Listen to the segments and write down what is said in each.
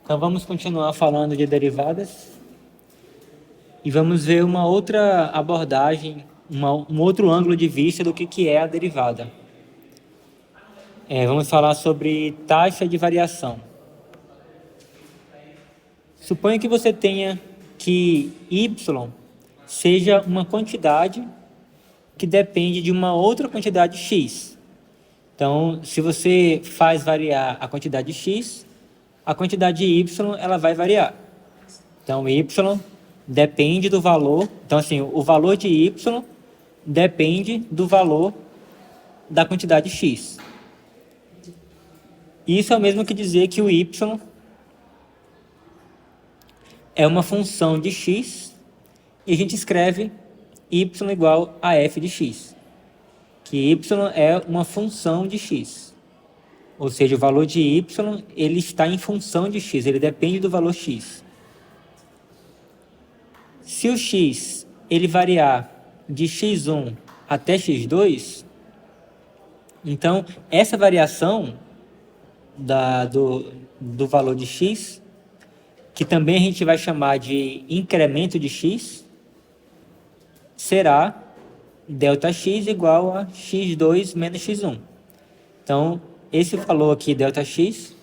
Então vamos continuar falando de derivadas e vamos ver uma outra abordagem, um outro ângulo de vista do que é a derivada. Vamos falar sobre taxa de variação. Suponha que você tenha que y seja uma quantidade que depende de uma outra quantidade x. Então, se você faz variar a quantidade x, a quantidade y ela vai variar. Então, y depende do valor. Então, assim, o valor de y depende do valor da quantidade x. Isso é o mesmo que dizer que o y é uma função de x e a gente escreve y igual a f de x, que y é uma função de x. Ou seja, o valor de y ele está em função de x, ele depende do valor x. Se o x ele variar de x1 até x2, então essa variação do valor de x, que também a gente vai chamar de incremento de x, será ΔX igual a x2 menos x1. Então, esse valor aqui, ΔX,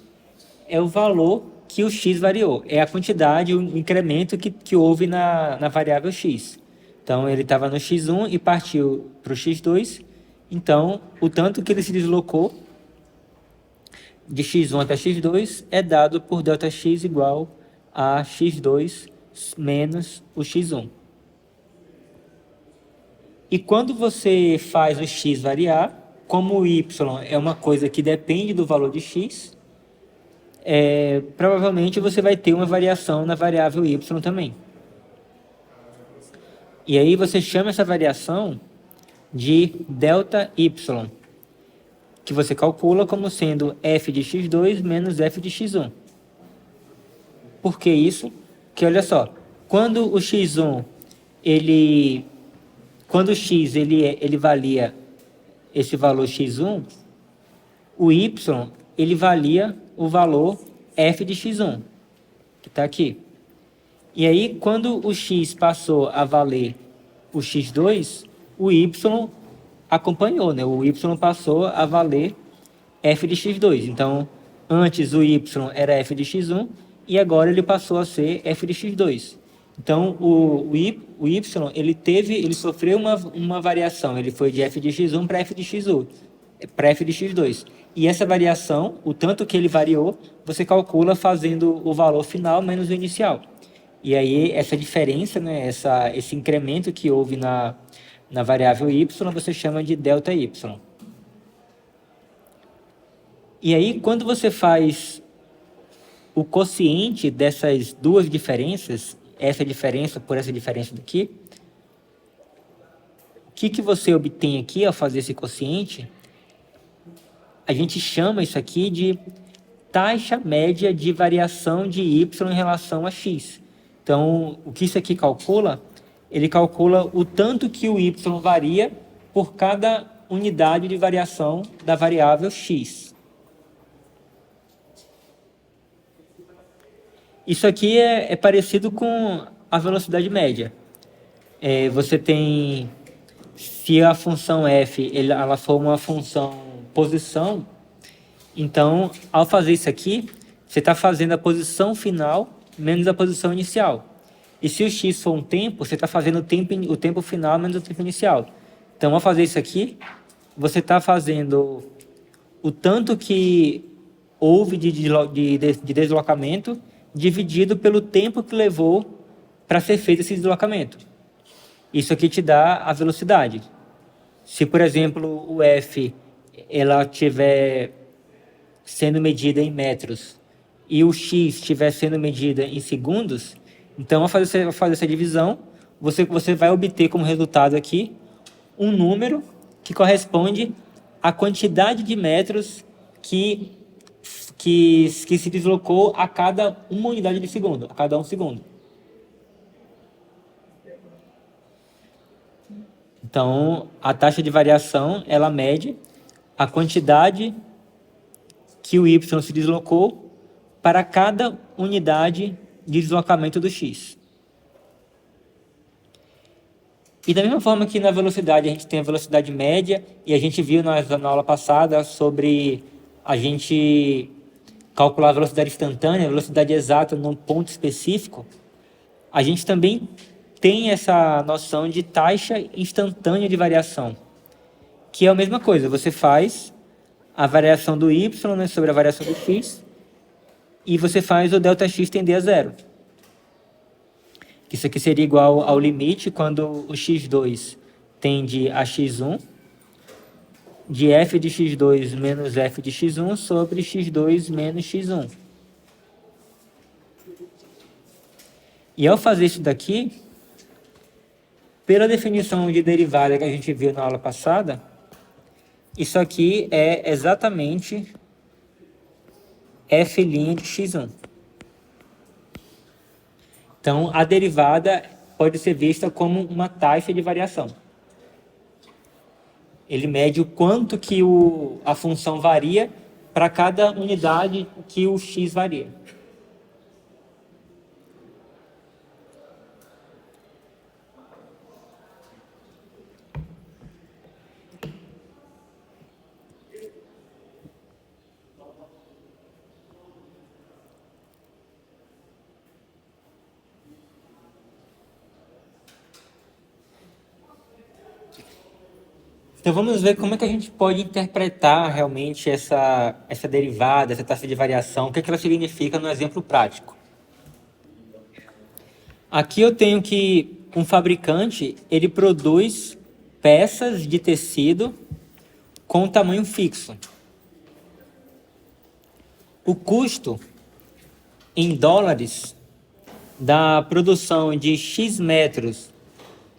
é o valor que o x variou. É a quantidade, o incremento que houve na variável x. Então, ele estava no x1 e partiu para o x2. Então, o tanto que ele se deslocou de x1 até x2 é dado por ΔX igual a x2 menos o x1. E quando você faz o x variar, como o y é uma coisa que depende do valor de x, provavelmente você vai ter uma variação na variável y também. E aí você chama essa variação de ΔY, que você calcula como sendo f de x2 menos f de x1. Por que isso? Porque olha só, quando o x1 quando o x ele valia esse valor x1, o y ele valia o valor f de x1, que está aqui. E aí, quando o x passou a valer o x2, o y acompanhou, né? O y passou a valer f de x2. Então, antes o y era f de x1 e agora ele passou a ser f de x2. Então, o y ele sofreu uma variação, ele foi de f de x1 para f de x1, para f de x2. E essa variação, o tanto que ele variou, você calcula fazendo o valor final menos o inicial. E aí, essa diferença, né, esse incremento que houve na variável y, você chama de ΔY. E aí, quando você faz o quociente dessas duas diferenças, essa diferença por essa diferença daqui, o que você obtém aqui ao fazer esse quociente? A gente chama isso aqui de taxa média de variação de y em relação a x. Então, o que isso aqui calcula? Ele calcula o tanto que o y varia por cada unidade de variação da variável x. Isso aqui é parecido com a velocidade média. Você tem, se a função f ela for uma função posição, então, ao fazer isso aqui, você está fazendo a posição final menos a posição inicial. E se o x for um tempo, você está fazendo o tempo final menos o tempo inicial. Então, ao fazer isso aqui, você está fazendo o tanto que houve de deslocamento dividido pelo tempo que levou para ser feito esse deslocamento. Isso aqui te dá a velocidade. Se, por exemplo, o f ela estiver sendo medida em metros e o x estiver sendo medida em segundos, então, ao fazer essa divisão, você vai obter como resultado aqui um número que corresponde à quantidade de metros que se deslocou a cada uma unidade de segundo, a cada um segundo. Então, a taxa de variação, ela mede a quantidade que o y se deslocou para cada unidade de deslocamento do x. E da mesma forma que na velocidade a gente tem a velocidade média, e a gente viu na aula passada sobre a gente calcular a velocidade instantânea, a velocidade exata num ponto específico, a gente também tem essa noção de taxa instantânea de variação, que é a mesma coisa, você faz a variação do y, né, sobre a variação do x, e você faz o ΔX tender a zero. Isso aqui seria igual ao limite quando o x2 tende a x1, de f de x2 menos f de x1 sobre x2 menos x1. E ao fazer isso daqui, pela definição de derivada que a gente viu na aula passada, isso aqui é exatamente f' de x1. Então, a derivada pode ser vista como uma taxa de variação. Ele mede o quanto que a função varia para cada unidade que o x varia. Então vamos ver como é que a gente pode interpretar realmente essa derivada, essa taxa de variação, o que ela significa no exemplo prático. Aqui eu tenho que um fabricante, ele produz peças de tecido com tamanho fixo. O custo em dólares da produção de X metros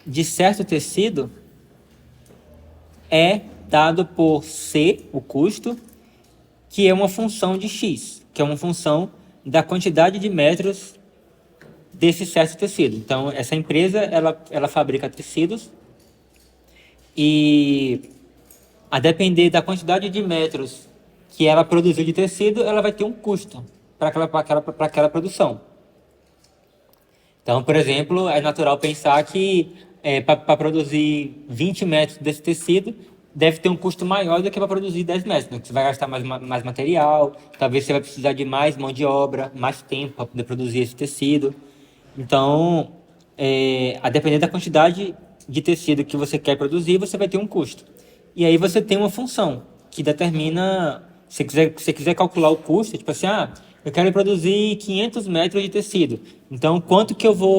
de certo tecido é dado por C, o custo, que é uma função de X, que é uma função da quantidade de metros desse certo tecido. Então, essa empresa, ela fabrica tecidos e, a depender da quantidade de metros que ela produziu de tecido, ela vai ter um custo para aquela produção. Então, por exemplo, é natural pensar que para produzir 20 metros desse tecido, deve ter um custo maior do que para produzir 10 metros, né? Você vai gastar mais material, talvez você vai precisar de mais mão de obra, mais tempo para poder produzir esse tecido. Então, a depender da quantidade de tecido que você quer produzir, você vai ter um custo. E aí você tem uma função que determina, se você quiser calcular o custo, tipo assim, eu quero produzir 500 metros de tecido. Então,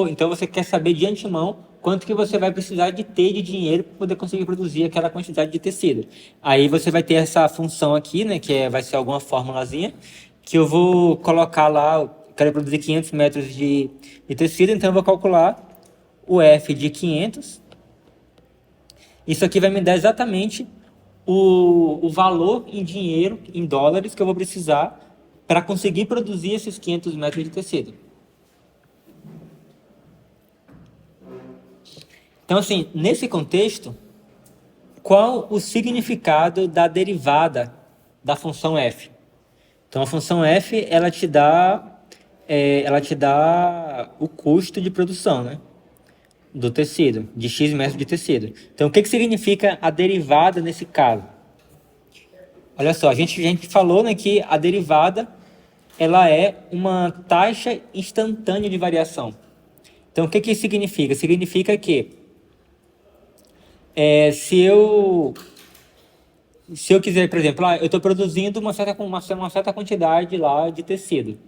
então você quer saber de antemão quanto que você vai precisar de ter de dinheiro para poder conseguir produzir aquela quantidade de tecido. Aí você vai ter essa função aqui, né, que vai ser alguma formulazinha, que eu vou colocar lá, eu quero produzir 500 metros de tecido, então eu vou calcular o F de 500. Isso aqui vai me dar exatamente o valor em dinheiro, em dólares, que eu vou precisar para conseguir produzir esses 500 metros de tecido. Então, assim, nesse contexto, qual o significado da derivada da função f? Então, a função f, ela te dá o custo de produção, né, do tecido, de x metros de tecido. Então, o que significa a derivada nesse caso? Olha só, a gente falou, né, que a derivada ela é uma taxa instantânea de variação. Então, o que isso significa? Significa que se eu quiser, por exemplo, eu estou produzindo uma certa quantidade lá de tecido.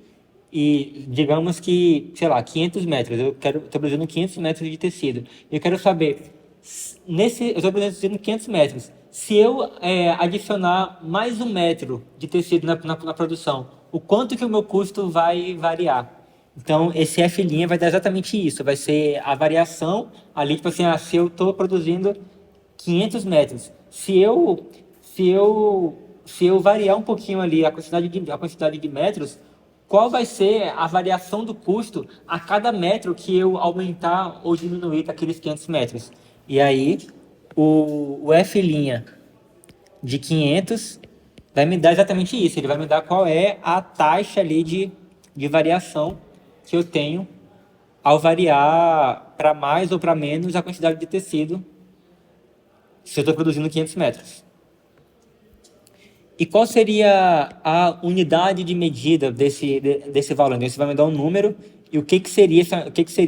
E digamos que, sei lá, 500 metros. Eu estou produzindo 500 metros de tecido. Eu quero saber, eu estou produzindo 500 metros. Se eu adicionar mais 1 metro de tecido na produção, o quanto que o meu custo vai variar? Então, esse F' vai dar exatamente isso. Vai ser a variação ali, tipo assim, se eu estou produzindo 500 metros. Se eu variar um pouquinho ali a quantidade de metros, qual vai ser a variação do custo a cada metro que eu aumentar ou diminuir daqueles 500 metros? E aí, o F' de 500 vai me dar exatamente isso. Ele vai me dar qual é a taxa ali de variação que eu tenho ao variar para mais ou para menos a quantidade de tecido se eu estou produzindo 500 metros. E qual seria a unidade de medida desse valor? Então, você vai me dar um número e o que seria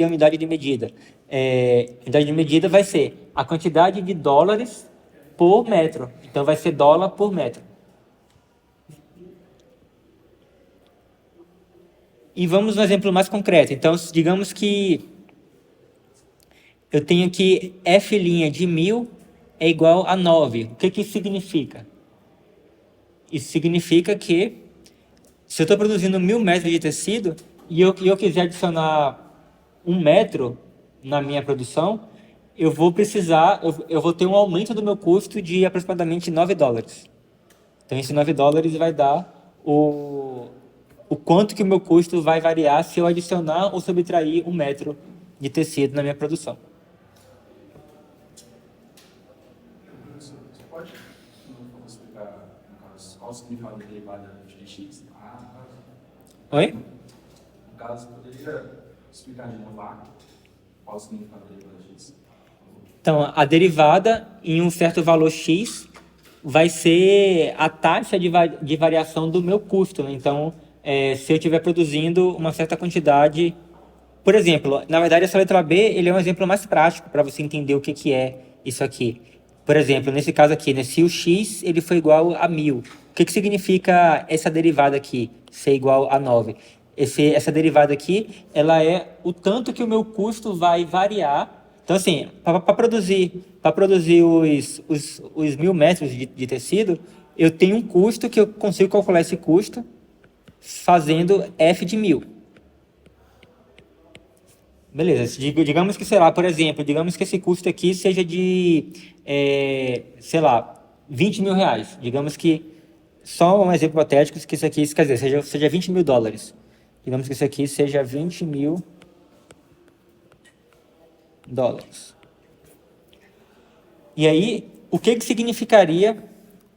a unidade de medida? A unidade de medida vai ser a quantidade de dólares por metro. Então, vai ser dólar por metro. E vamos no exemplo mais concreto. Então, digamos que eu tenho aqui F' de 1.000 é igual a 9. O que isso significa? Isso significa que se eu estou produzindo 1.000 metros de tecido e eu quiser adicionar 1 metro na minha produção, eu vou ter um aumento do meu custo de aproximadamente 9 dólares. Então, esse 9 dólares vai dar o quanto que o meu custo vai variar se eu adicionar ou subtrair 1 metro de tecido na minha produção. Você pode explicar, no caso, qual o significado da derivada de x? Oi? No caso, poderia explicar de novo qual o significado da derivada de x? Então, a derivada em um certo valor x vai ser a taxa de variação do meu custo, né? Então, se eu estiver produzindo uma certa quantidade... Por exemplo, na verdade, essa letra B ele é um exemplo mais prático para você entender o que é isso aqui. Por exemplo, nesse caso aqui, né, se o x ele for igual a 1.000, o que significa essa derivada aqui, ser igual a 9? Essa derivada aqui, ela é o tanto que o meu custo vai variar. Então, assim, para produzir os 1.000 metros de tecido, eu tenho um custo que eu consigo calcular esse custo fazendo F de 1.000. Beleza, digamos que, sei lá, por exemplo, digamos que esse custo aqui seja de, sei lá, 20 mil reais. Digamos que, só um exemplo hipotético, que isso aqui, quer dizer, seja 20 mil dólares. Digamos que isso aqui seja 20 mil dólares. E aí, o que significaria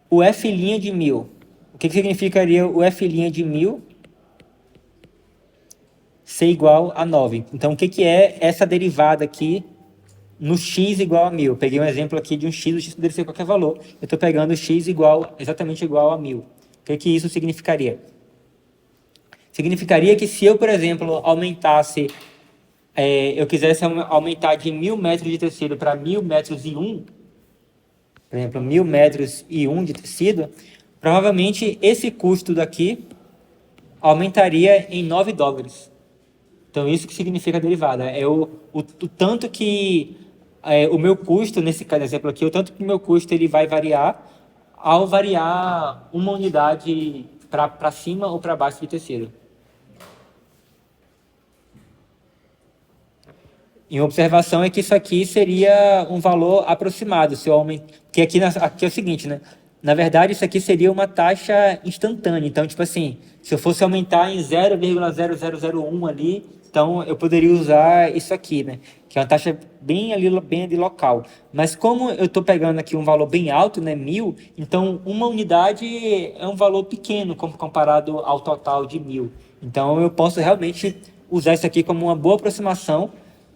o F' de 1.000? O que significaria o F' de 1.000 ser igual a 9? Então, o que é essa derivada aqui no x igual a 1.000? Eu peguei um exemplo aqui de um x, o x poderia ser qualquer valor. Eu estou pegando o x exatamente igual a 1.000. O que isso significaria? Significaria que se eu, por exemplo, eu quisesse aumentar de 1.000 metros de tecido para 1.000 metros e 1, por exemplo, 1.000 metros e 1 de tecido, provavelmente esse custo daqui aumentaria em 9 dólares. Então, isso que significa a derivada. É o tanto que o meu custo, nesse exemplo aqui, o tanto que o meu custo ele vai variar ao variar uma unidade para cima ou para baixo de tecido. Em observação é que isso aqui seria um valor aproximado. Se eu aumentar, porque aqui é o seguinte, né? Na verdade, isso aqui seria uma taxa instantânea. Então, tipo assim, se eu fosse aumentar em 0,0001 ali, então eu poderia usar isso aqui, né? Que é uma taxa bem ali local. Mas como eu estou pegando aqui um valor bem alto, né? 1.000, então uma unidade é um valor pequeno comparado ao total de 1.000. Então eu posso realmente usar isso aqui como uma boa aproximação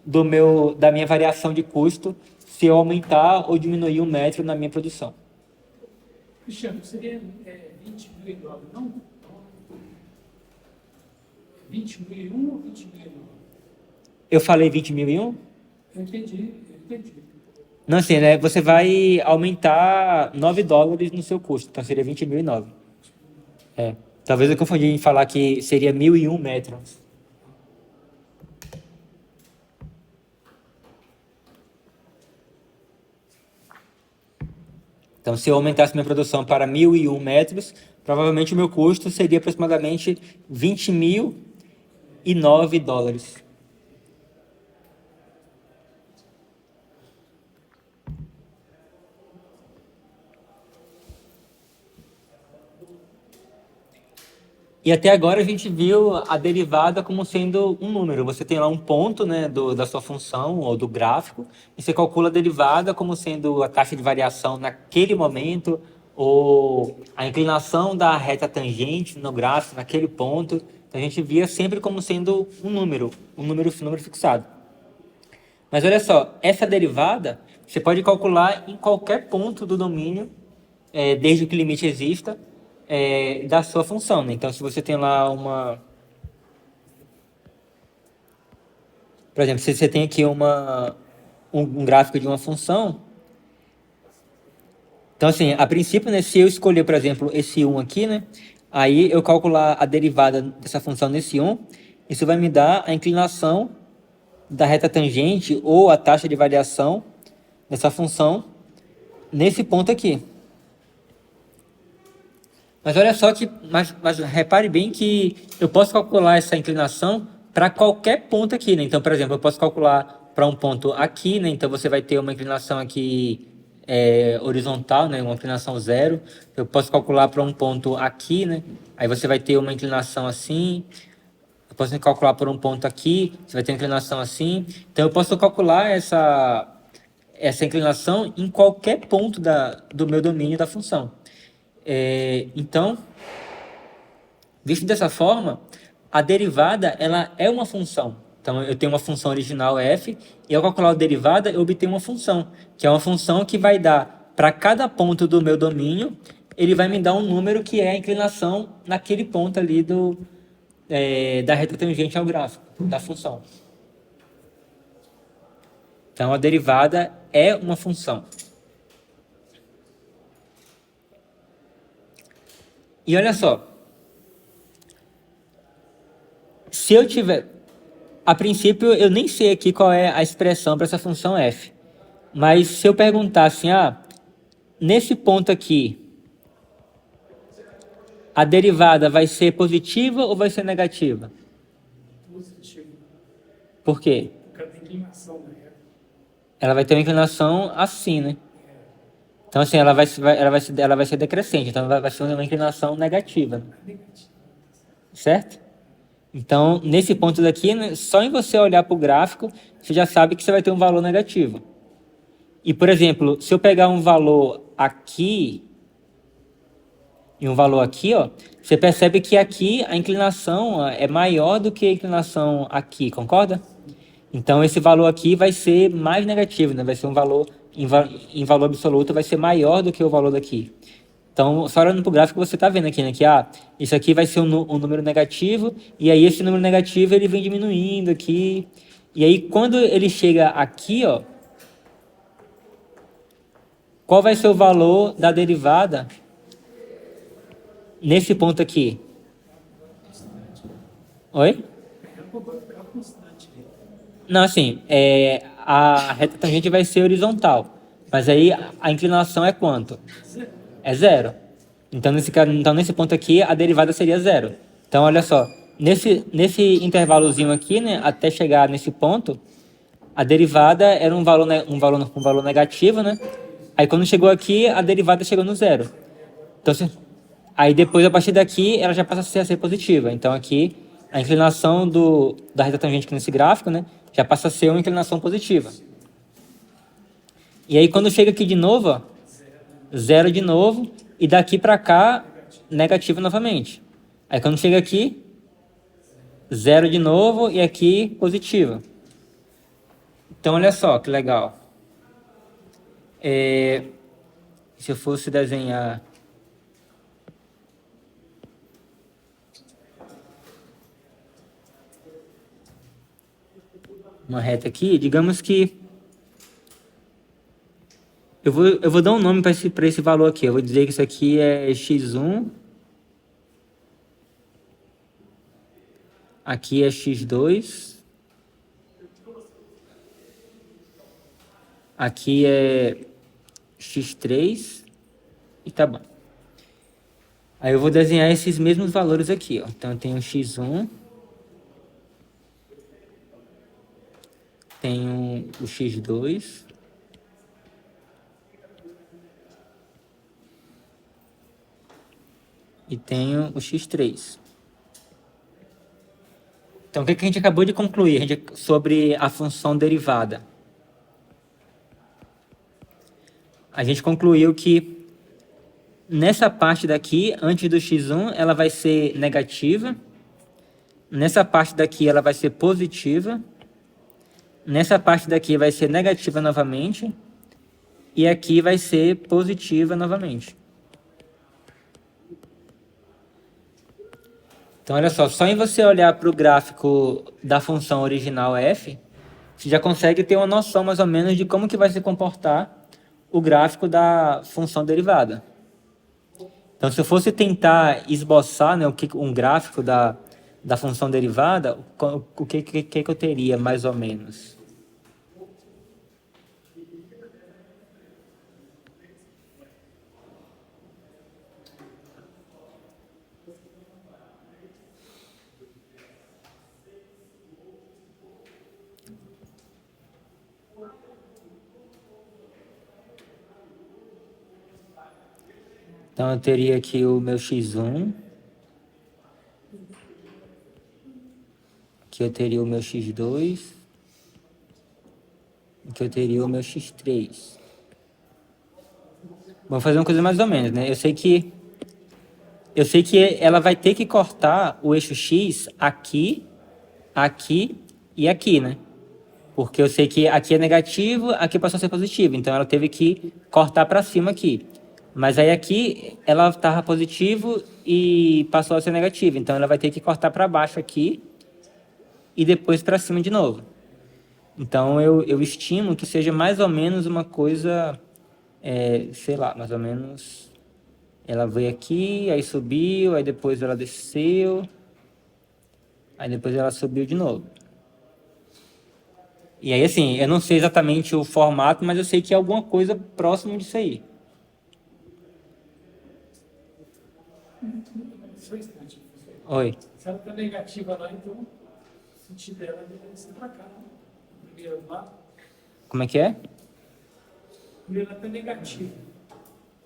da minha variação de custo se eu aumentar ou diminuir 1 metro na minha produção. Cristiano, seria 20.009, não? 20.001 ou 20.009? Eu falei 20.001? Eu entendi. Não, assim, né? Você vai aumentar 9 dólares no seu custo, então seria 20.009. Talvez eu confundi em falar que seria 1.001 metros. Então, se eu aumentasse minha produção para 1.001 metros, provavelmente o meu custo seria aproximadamente 20.009 dólares. E até agora a gente viu a derivada como sendo um número. Você tem lá um ponto, né, da sua função ou do gráfico, e você calcula a derivada como sendo a taxa de variação naquele momento, ou a inclinação da reta tangente no gráfico naquele ponto. Então, a gente via sempre como sendo um número fixado. Mas olha só, essa derivada você pode calcular em qualquer ponto do domínio, desde que o limite exista, da sua função, né? Então, se você tem lá por exemplo, se você tem aqui um gráfico de uma função, então assim, a princípio, né, se eu escolher, por exemplo, esse 1 aqui, né, aí eu calcular a derivada dessa função nesse 1, isso vai me dar a inclinação da reta tangente ou a taxa de variação dessa função nesse ponto aqui. Mas olha só mas repare bem que eu posso calcular essa inclinação para qualquer ponto aqui, né? Então, por exemplo, eu posso calcular para um ponto aqui, né? Então, você vai ter uma inclinação aqui horizontal, né? Uma inclinação zero. Eu posso calcular para um ponto aqui, né? Aí você vai ter uma inclinação assim. Eu posso calcular por um ponto aqui, você vai ter uma inclinação assim. Então, eu posso calcular essa inclinação em qualquer ponto do meu domínio da função. Então, visto dessa forma, a derivada ela é uma função. Então, eu tenho uma função original f, e ao calcular a derivada, eu obtenho uma função, que é uma função que vai dar, para cada ponto do meu domínio, ele vai me dar um número que é a inclinação naquele ponto ali da reta tangente ao gráfico, da função. Então, a derivada é uma função. E olha só, se eu tiver... A princípio, eu nem sei aqui qual é a expressão para essa função f. Mas se eu perguntar assim, nesse ponto aqui, a derivada vai ser positiva ou vai ser negativa? Positivo. Por quê? Por causa da inclinação da reta. Ela vai ter uma inclinação assim, né? Então, assim, ela vai ser decrescente. Então, vai ser uma inclinação negativa. Negativo. Certo? Então, nesse ponto daqui, né, só em você olhar para o gráfico, você já sabe que você vai ter um valor negativo. E, por exemplo, se eu pegar um valor aqui e um valor aqui, ó, você percebe que aqui a inclinação é maior do que a inclinação aqui, concorda? Então, esse valor aqui vai ser mais negativo, né? Vai ser um valor, em valor absoluto, vai ser maior do que o valor daqui. Então, só olhando para o gráfico, você está vendo aqui, né? Que isso aqui vai ser um número negativo, e aí esse número negativo ele vem diminuindo aqui. E aí, quando ele chega aqui, ó, qual vai ser o valor da derivada nesse ponto aqui? Oi? É constante. Não, assim, a reta tangente vai ser horizontal, mas aí a inclinação é quanto? É zero. Então, nesse ponto aqui, a derivada seria zero. Então, olha só, nesse intervalozinho aqui, né, até chegar nesse ponto, a derivada era um valor negativo, né? Aí, quando chegou aqui, a derivada chegou no zero. Então, aí depois, a partir daqui, ela já passa a ser positiva. Então, aqui, a inclinação da reta tangente aqui nesse gráfico, né, já passa a ser uma inclinação positiva. E aí, quando chega aqui de novo, ó, zero de novo, e daqui para cá, negativo novamente. Aí, quando chega aqui, zero de novo, e aqui, positivo. Então, olha só que legal. Se eu fosse desenhar... uma reta aqui, digamos que eu vou dar um nome para esse valor aqui. Eu vou dizer que isso aqui é x1, aqui é x2, aqui é x3 e tá bom. Aí eu vou desenhar esses mesmos valores aqui, ó. Então eu tenho x1, tenho o x2, e tenho o x3. Então, o que a gente acabou de concluir sobre a função derivada? A gente concluiu que nessa parte daqui, antes do x1, ela vai ser negativa, Nessa parte daqui ela vai ser positiva. Nessa parte daqui vai ser negativa novamente. E aqui vai ser positiva novamente. Então, olha só em você olhar para o gráfico da função original f, você já consegue ter uma noção mais ou menos de como que vai se comportar o gráfico da função derivada. Então, se eu fosse tentar esboçar, né, um gráfico da função derivada, o que eu teria mais ou menos? Então, eu teria aqui o meu x1. Aqui eu teria o meu x2. Aqui eu teria o meu x3. Vamos fazer uma coisa mais ou menos, né? Eu sei que ela vai ter que cortar o eixo x aqui, aqui e aqui, né? Porque eu sei que aqui é negativo, aqui passou a ser positivo. Então, ela teve que cortar para cima aqui. Mas aí aqui, ela estava positivo e passou a ser negativo. Então, ela vai ter que cortar para baixo aqui e depois para cima de novo. Então, eu estimo que seja mais ou menos uma coisa, sei lá, mais ou menos... Ela veio aqui, aí subiu, aí depois ela desceu, aí depois ela subiu de novo. E aí, assim, eu não sei exatamente o formato, mas eu sei que é alguma coisa próximo disso aí. Só um instante. Oi. Se ela está negativa lá, então o sentido dela deve ser para cá. Né? Primeiro lá, Como é que é? primeiro ela está negativa.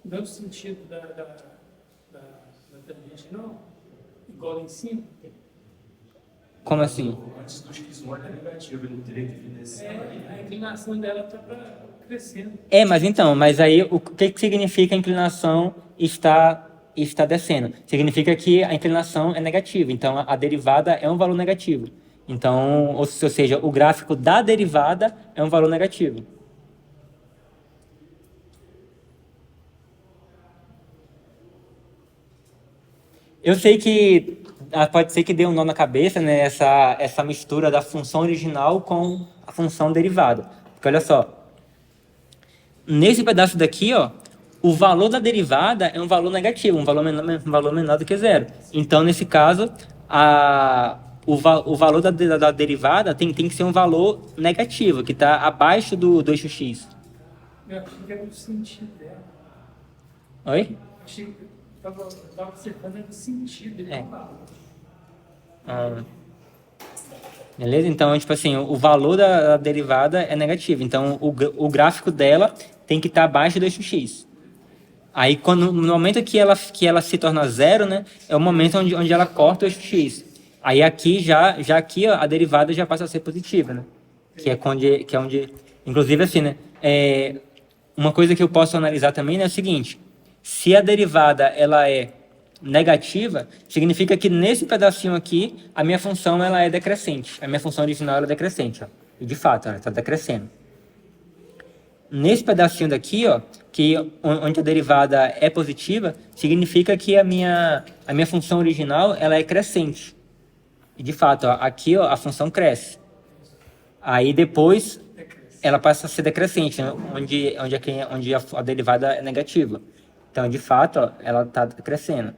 Não o sentido da tangente, não. Igual lá em cima. Como assim? Antes do x1 é negativo, ele não teria que vir desse. A inclinação dela está crescendo. Mas aí o que significa a inclinação está descendo? Significa que a inclinação é negativa, então a derivada é um valor negativo. Então, ou seja, o gráfico da derivada é um valor negativo. Eu sei que pode ser que dê um nó na cabeça, né, essa mistura da função original com a função derivada. Porque olha só, nesse pedaço daqui, ó, o valor da derivada é um valor negativo, um valor menor do que zero. Então, nesse caso, o valor da derivada tem que ser um valor negativo, que está abaixo do eixo x. Eu achei que era o sentido dela. Oi? Achei que estava observando o sentido. Beleza? Então, tipo assim, o valor da derivada é negativo. Então, o gráfico dela tem que estar abaixo do eixo x. Aí, no momento que ela se torna zero, né, é o momento onde ela corta o eixo x. Aí, aqui, já aqui, ó, a derivada já passa a ser positiva, né? Que é onde... Inclusive, assim, né, uma coisa que eu posso analisar também, né, é o seguinte. Se a derivada ela é negativa, significa que nesse pedacinho aqui, a minha função ela é decrescente. A minha função original ela é decrescente. Ó. E, de fato, ela está decrescendo. Nesse pedacinho daqui, ó, onde a derivada é positiva, significa que a minha função original ela é crescente. E, de fato, ó, aqui ó, a função cresce. Aí, depois, ela passa a ser decrescente, né, onde a derivada é negativa. Então, de fato, ó, ela está crescendo.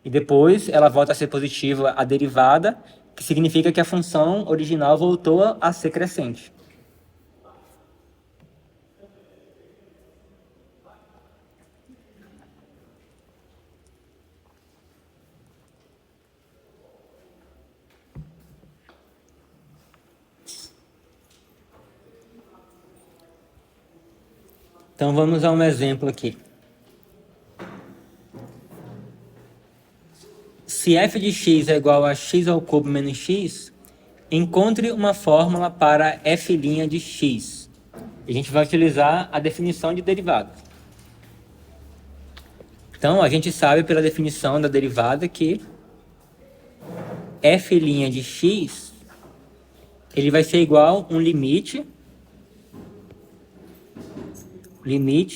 E depois ela volta a ser positiva a derivada, que significa que a função original voltou a ser crescente. Então, vamos a um exemplo aqui. Se f de x é igual a x ao cubo menos x, encontre uma fórmula para f' de x. A gente vai utilizar a definição de derivada. Então, a gente sabe pela definição da derivada que f' de x, ele vai ser igual um limite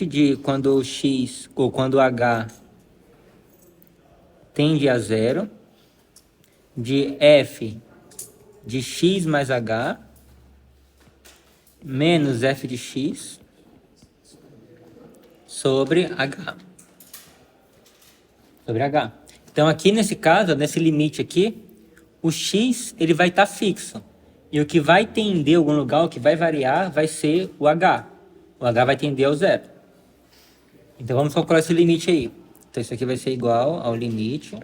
de quando o x ou quando o h tende a zero, de f de x mais h menos f de x sobre h. Sobre h. Então aqui nesse caso, nesse limite aqui, o x ele vai estar fixo. E o que vai tender a algum lugar, o que vai variar, vai ser o h. O h vai tender ao zero. Então vamos calcular esse limite aí. Então isso aqui vai ser igual ao limite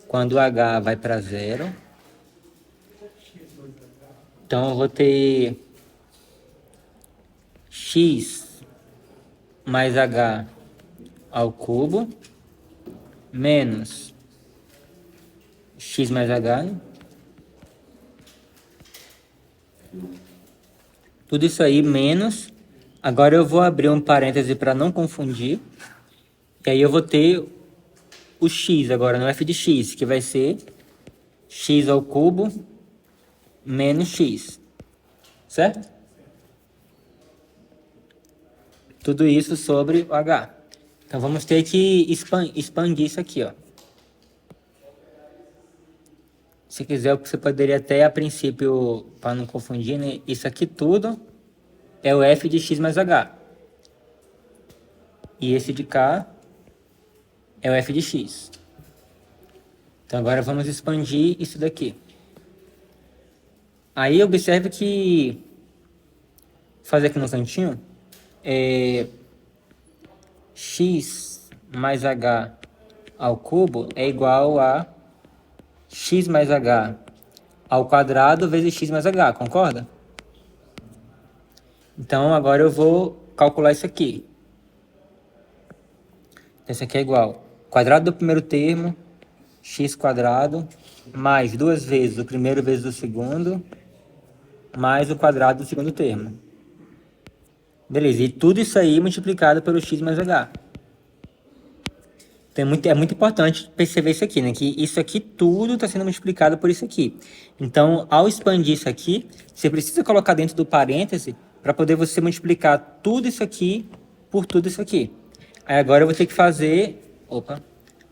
quando o h vai para zero. Então eu vou ter x mais h ao cubo menos x mais h, né? Tudo isso aí menos. Agora eu vou abrir um parêntese para não confundir. E aí eu vou ter o x agora no f de x, que vai ser x ao cubo menos x. Certo? Tudo isso sobre o h. Então vamos ter que expandir isso aqui, ó. Se quiser, você poderia até, a princípio, para não confundir, né? Isso aqui tudo é o f de x mais h. E esse de cá é o f de x. Então agora vamos expandir isso daqui. Aí observe que, vou fazer aqui no cantinho, x mais h ao cubo é igual a x mais h ao quadrado vezes x mais h, concorda? Então agora eu vou calcular isso aqui. Esse aqui é igual quadrado do primeiro termo, x quadrado, mais duas vezes o primeiro vezes o segundo, mais o quadrado do segundo termo. Beleza, e tudo isso aí multiplicado pelo x mais h. Então é muito importante perceber isso aqui, né? Que isso aqui tudo está sendo multiplicado por isso aqui. Então, ao expandir isso aqui, você precisa colocar dentro do parêntese para poder você multiplicar tudo isso aqui por tudo isso aqui. Aí agora eu vou ter que fazer... Opa!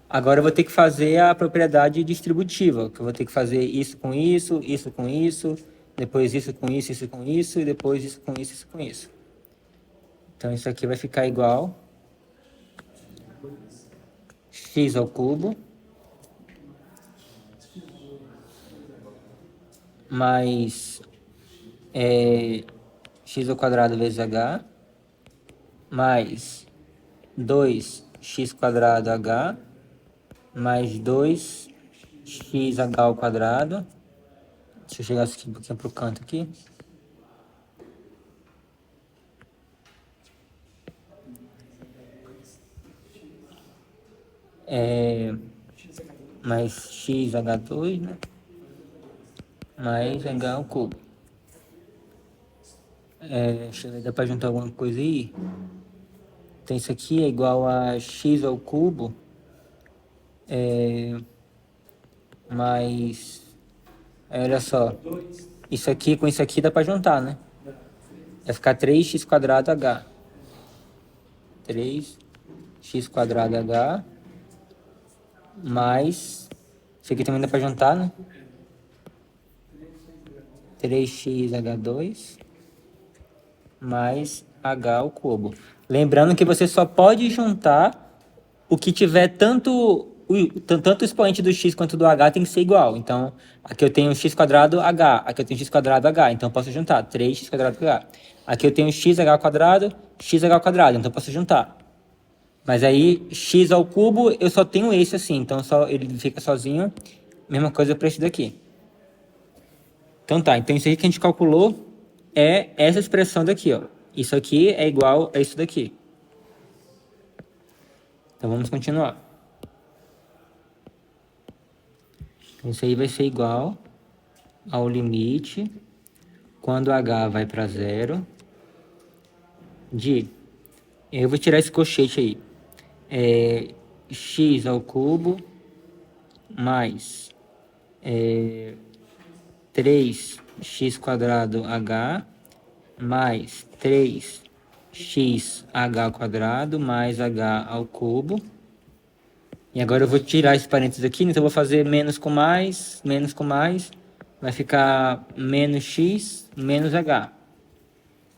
Agora eu vou ter que fazer a propriedade distributiva, que eu vou ter que fazer isso com isso depois isso com isso, e depois isso com isso com isso. Então isso aqui vai ficar igual x ao cubo mais x ao quadrado vezes h mais 2x quadrado h mais 2xh ao quadrado. Deixa eu chegar aqui um pouquinho para o canto aqui. Mais xh2, né? Mais h ao cubo. Deixa eu ver, dá para juntar alguma coisa aí? Então isso aqui é igual a x ao cubo mais... olha só, isso aqui com isso aqui dá para juntar, né? Vai ficar 3x quadrado h. 3x quadrado h mais... isso aqui também dá para juntar, né? 3xh2 mais h ao cubo. Lembrando que você só pode juntar o que tiver tanto o expoente do x quanto do h tem que ser igual. Então, aqui eu tenho x quadrado h, aqui eu tenho x quadrado h, então eu posso juntar 3x quadrado h. Aqui eu tenho xh quadrado, xh quadrado, então eu posso juntar. Mas aí, x ao cubo, eu só tenho esse assim, então ele fica sozinho. Mesma coisa para esse daqui. Então tá, então isso aí que a gente calculou é essa expressão daqui, ó. Isso aqui é igual a isso daqui. Então vamos continuar. Isso aí vai ser igual ao limite, quando h vai para zero, de... eu vou tirar esse colchete aí. X ao cubo mais 3x² h mais 3xh² mais h ao cubo. E agora eu vou tirar esse parênteses aqui, então eu vou fazer menos com mais, vai ficar menos x menos h.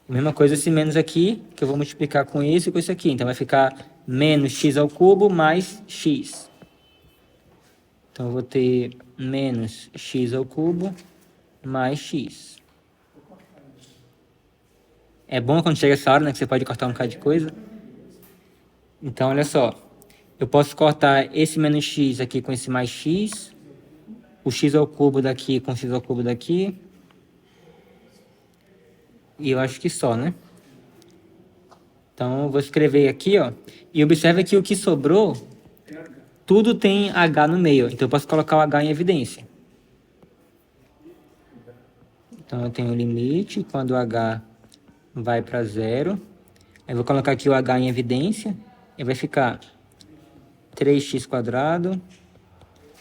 Mesma coisa esse menos aqui, que eu vou multiplicar com isso e com isso aqui. Então vai ficar menos x ao cubo mais x. Então eu vou ter menos x ao cubo mais x. É bom quando chega essa hora, né, que você pode cortar um bocado de coisa. Então, olha só. Eu posso cortar esse menos x aqui com esse mais x. O x ao cubo daqui com o x ao cubo daqui. E eu acho que só, né? Então, eu vou escrever aqui, ó. E observe que o que sobrou, tudo tem h no meio. Então, eu posso colocar o h em evidência. Então, eu tenho o limite quando o h vai para 0. Eu vou colocar aqui o h em evidência. E vai ficar 3x²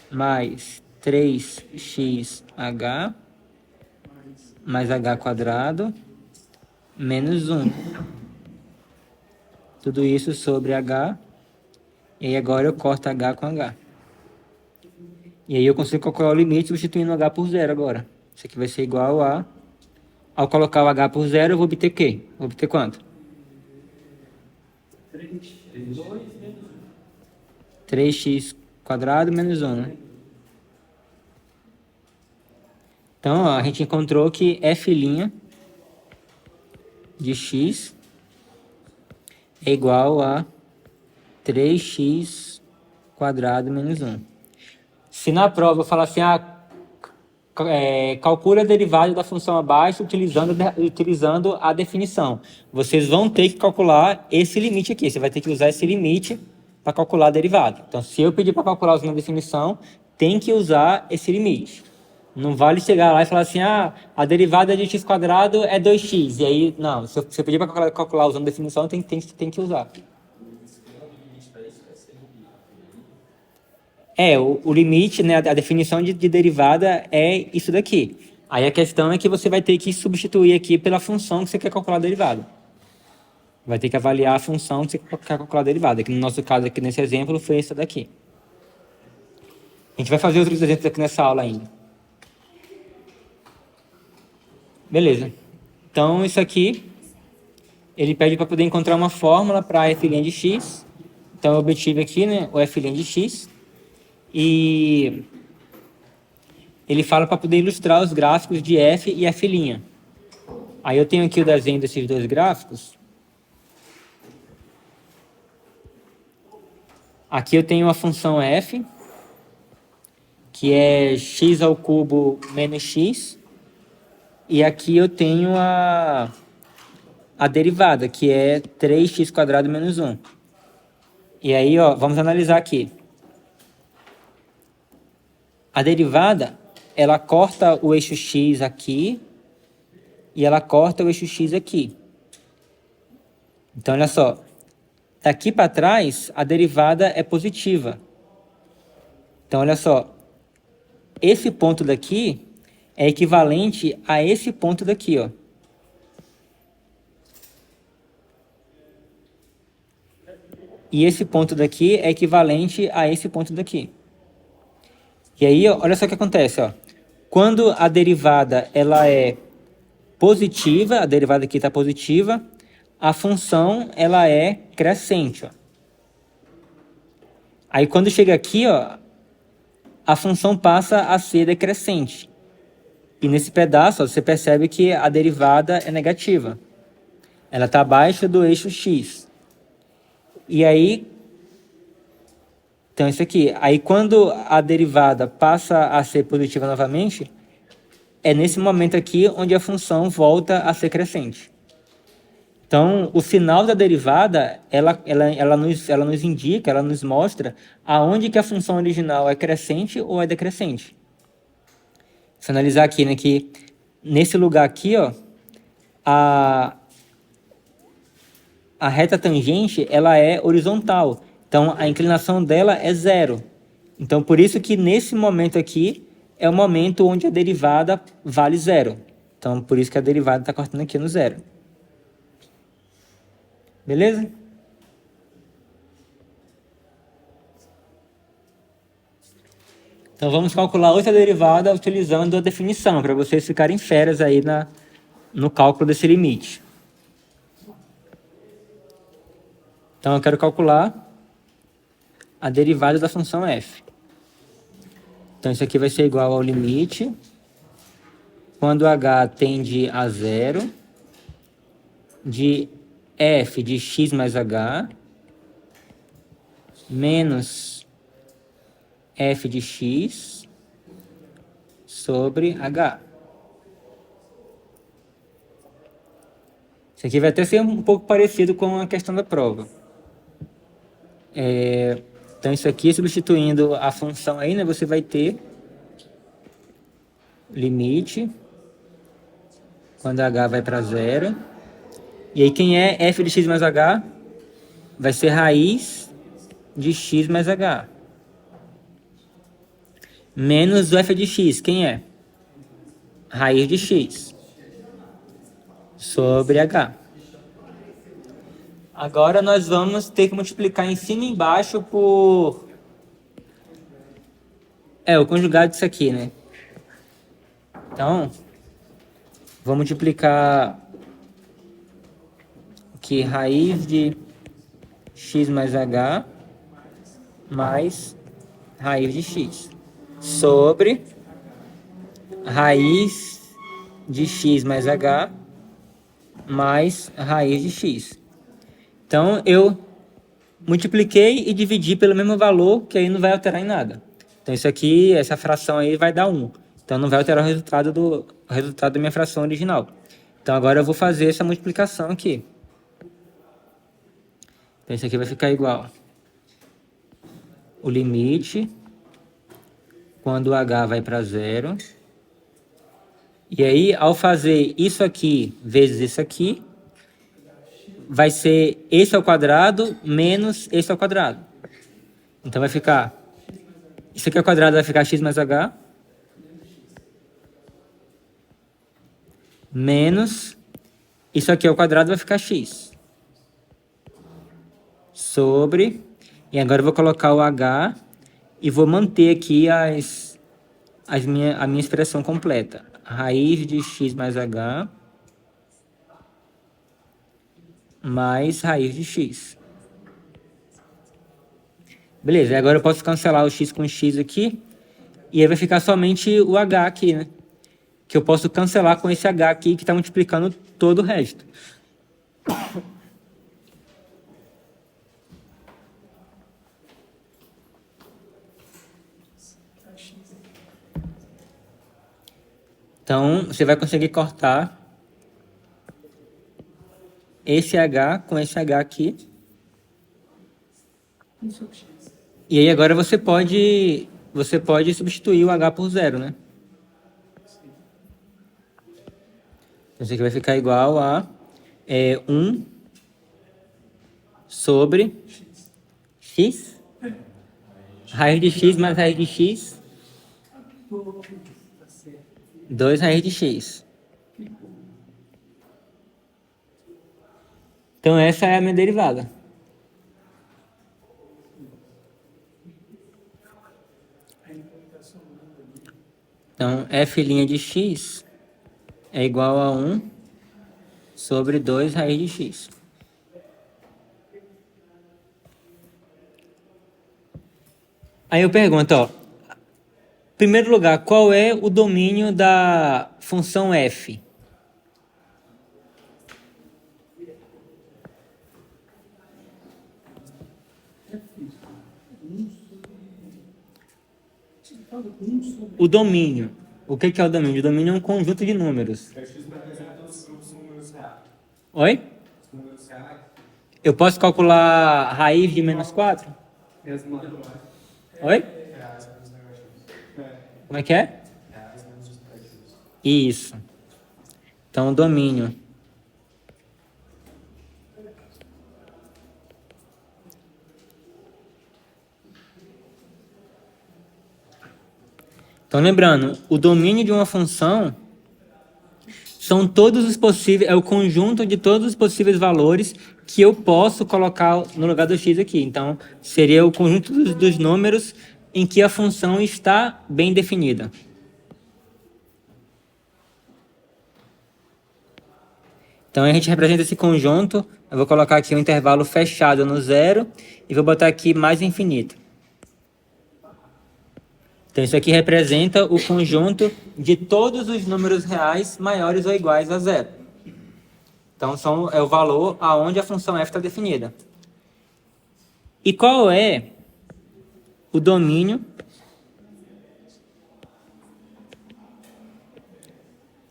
mais 3xh mais h² menos 1. Tudo isso sobre h. E aí agora eu corto h com h. E aí eu consigo calcular o limite substituindo h por 0 agora. Isso aqui vai ser igual a... Ao colocar o h por 0, eu vou obter o quê? Vou obter quanto? 3x² menos 1, né? Então, ó, a gente encontrou que f' de x é igual a 3x² menos 1. Se na prova eu falar assim, calcule a derivada da função abaixo utilizando a definição, vocês vão ter que calcular esse limite aqui. Você vai ter que usar esse limite para calcular a derivada. Então, se eu pedir para calcular usando a definição, tem que usar esse limite. Não vale chegar lá e falar assim, a derivada de x² é 2x. E aí, não, se eu pedir para calcular usando a definição, tem que usar. O limite, né, a definição de derivada é isso daqui. Aí a questão é que você vai ter que substituir aqui pela função que você quer calcular a derivada. Vai ter que avaliar a função que você quer calcular a derivada, que no nosso caso aqui nesse exemplo foi essa daqui. A gente vai fazer outros exemplos aqui nessa aula ainda. Beleza. Então isso aqui, ele pede para poder encontrar uma fórmula para f' de x. Então eu obtive aqui, né, o f' de x. E ele fala para poder ilustrar os gráficos de f e f'. Aí eu tenho aqui o desenho desses dois gráficos. Aqui eu tenho a função f, que é x ao cubo menos x. E aqui eu tenho a derivada, que é 3x² menos 1. E aí, ó, vamos analisar aqui. A derivada, ela corta o eixo x aqui e ela corta o eixo x aqui. Então, olha só. Daqui para trás, a derivada é positiva. Então, olha só. Esse ponto daqui é equivalente a esse ponto daqui, ó. E esse ponto daqui é equivalente a esse ponto daqui. E aí, ó, olha só o que acontece, ó. Quando a derivada ela é positiva, a derivada aqui está positiva, a função ela é crescente, ó. Aí quando chega aqui, ó, a função passa a ser decrescente. E nesse pedaço, ó, você percebe que a derivada é negativa. Ela está abaixo do eixo x. E aí, então isso aqui. Aí quando a derivada passa a ser positiva novamente, é nesse momento aqui onde a função volta a ser crescente. Então, o sinal da derivada, ela nos indica, ela nos mostra aonde que a função original é crescente ou é decrescente. Se analisar aqui, né, que nesse lugar aqui, ó, a reta tangente, ela é horizontal. Então, a inclinação dela é 0. Então, por isso que nesse momento aqui, é o momento onde a derivada vale zero. Então, por isso que a derivada está cortando aqui no zero. Beleza? Então, vamos calcular outra derivada utilizando a definição, para vocês ficarem férias aí no cálculo desse limite. Então, eu quero calcular a derivada da função f. Então, isso aqui vai ser igual ao limite, quando h tende a zero, de f de x mais h, menos f de x sobre h. Isso aqui vai até ser um pouco parecido com a questão da prova. Então, isso aqui, substituindo a função aí, né, você vai ter limite, quando h vai para zero. E aí, quem é f de x mais h? Vai ser raiz de x mais h. Menos o f de x, quem é? Raiz de x. Sobre h. Agora nós vamos ter que multiplicar em cima e embaixo por... o conjugado disso aqui, né? Então, vou multiplicar aqui raiz de x mais h mais raiz de x sobre raiz de x mais h mais raiz de x. Então, eu multipliquei e dividi pelo mesmo valor, que aí não vai alterar em nada. Então, isso aqui, essa fração aí vai dar 1. Então, não vai alterar o resultado da minha fração original. Então, agora eu vou fazer essa multiplicação aqui. Então, isso aqui vai ficar igual o limite, quando h vai para zero. E aí, ao fazer isso aqui vezes isso aqui, vai ser esse ao quadrado menos esse ao quadrado. Então, vai ficar... Isso aqui ao quadrado vai ficar x mais h. Menos... Isso aqui ao quadrado vai ficar x. Sobre... E agora eu vou colocar o h e vou manter aqui a minha expressão completa. Raiz de x mais h mais raiz de x. Beleza, agora eu posso cancelar o x com x aqui, e aí vai ficar somente o h aqui, né? Que eu posso cancelar com esse h aqui, que está multiplicando todo o resto. Então, você vai conseguir cortar esse h com esse h aqui. E aí agora você pode substituir o h por zero, né? Então, isso aqui vai ficar igual a 1 sobre x, raiz de x mais raiz de x, 2 raiz de x. Então, essa é a minha derivada. Então, f' de x é igual a 1 sobre 2 raiz de x. Aí eu pergunto, ó, em primeiro lugar, qual é o domínio da função f? O domínio. O que é o domínio? O domínio é um conjunto de números. Oi? Eu posso calcular raiz de menos 4? Oi? Como é que é? Isso. Então, o domínio. Então, Então, lembrando, o domínio de uma função são todos os possíveis, é o conjunto de todos os possíveis valores que eu posso colocar no lugar do x aqui. Então, seria o conjunto dos números em que a função está bem definida. Então, a gente representa esse conjunto. Eu vou colocar aqui um intervalo fechado no zero e vou botar aqui mais infinito. Então, isso aqui representa o conjunto de todos os números reais maiores ou iguais a zero. Então, é o valor aonde a função f está definida. E qual é o domínio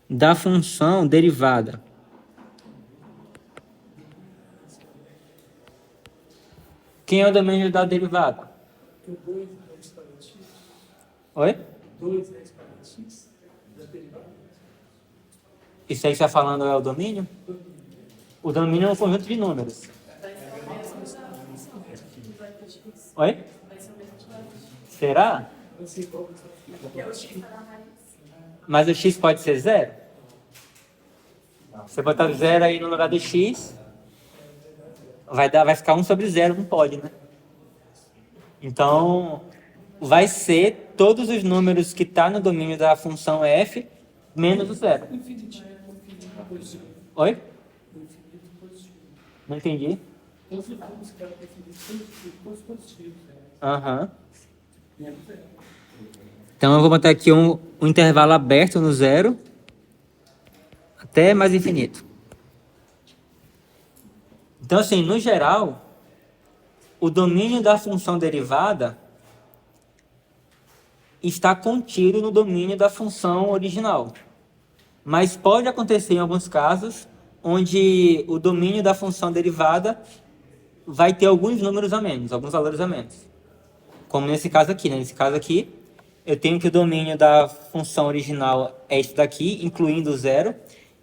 da função derivada? Quem é o domínio da derivada? Tem 2 é exponente x. Oi? 2 é exponente x da derivada. Isso aí que você está falando é o domínio? O domínio é um conjunto de números. Oi? Será? Não sei qual é o x. Mas o x pode ser zero? Você botar zero aí no lugar do x, vai ficar 1 sobre zero, não pode, né? Então, vai ser todos os números que estão no domínio da função f menos o zero. Infinito positivo. Oi? Infinito positivo. Não entendi. Todos os números que eram definidos positivos, todos positivos. Aham. Menos zero. Então, eu vou botar aqui um intervalo aberto no zero até mais infinito. Então, assim, no geral, o domínio da função derivada está contido no domínio da função original. Mas pode acontecer em alguns casos onde o domínio da função derivada vai ter alguns números a menos, alguns valores a menos. Como nesse caso aqui, né? Nesse caso aqui, eu tenho que o domínio da função original é isso daqui, incluindo o zero.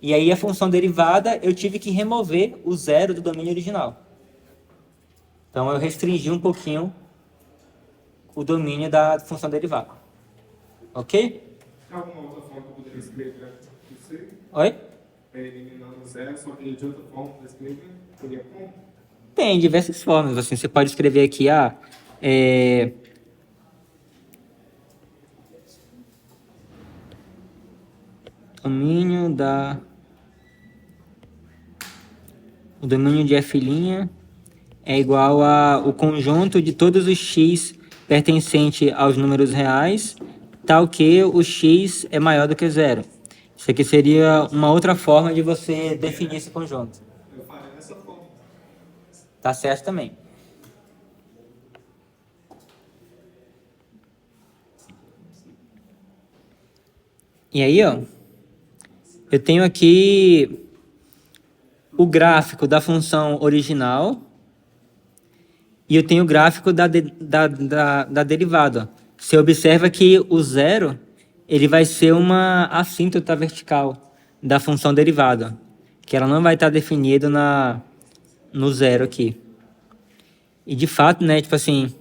E aí a função derivada, eu tive que remover o zero do domínio original. Então eu restringi um pouquinho o domínio da função derivada. Ok? Tem alguma outra forma que eu poderia escrever isso aí? Oi? Eliminando o zero, só que de outra forma para escrever, teria como? Tem diversas formas. Assim, você pode escrever aqui, domínio o domínio de f' é igual ao conjunto de todos os x pertencente aos números reais, tal que o x é maior do que zero. Isso aqui seria uma outra forma de você definir esse conjunto. Eu faria dessa forma. Tá certo também. E aí, ó, eu tenho aqui o gráfico da função original e eu tenho o gráfico da derivada. Você observa que o zero ele vai ser uma assíntota vertical da função derivada, que ela não vai estar definida no zero aqui. E de fato, né, tipo assim,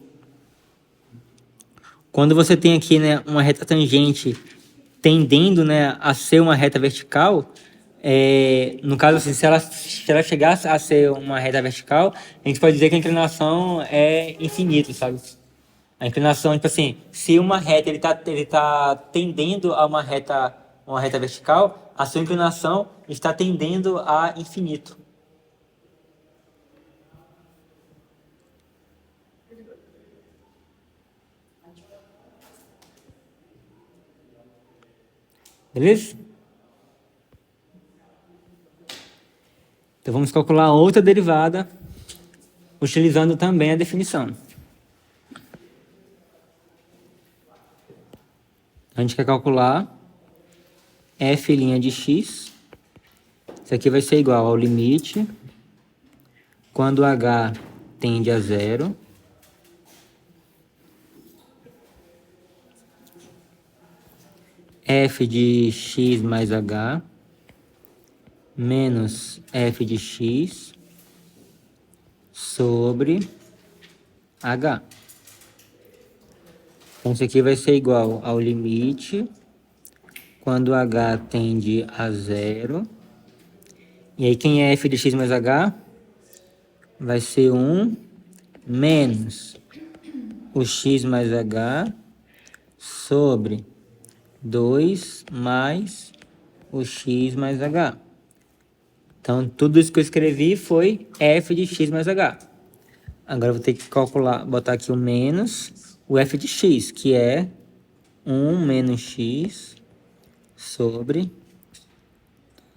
quando você tem aqui, né, uma reta tangente tendendo, né, a ser uma reta vertical, no caso, assim, se ela chegasse a ser uma reta vertical, a gente pode dizer que a inclinação é infinita, sabe? A inclinação, tipo assim, se uma reta ele tá tendendo a uma reta vertical, a sua inclinação está tendendo a infinito. Beleza? Então vamos calcular outra derivada, utilizando também a definição. A gente quer calcular f' de x. Isso aqui vai ser igual ao limite quando h tende a zero, f de x mais h menos f de x sobre h. Então, isso aqui vai ser igual ao limite quando h tende a zero. E aí, quem é f de x mais h? Vai ser 1 menos o x mais h sobre 2 mais o x mais h. Então, tudo isso que eu escrevi foi f de x mais h. Agora eu vou ter que calcular, botar aqui o menos o f de x, que é 1 menos x sobre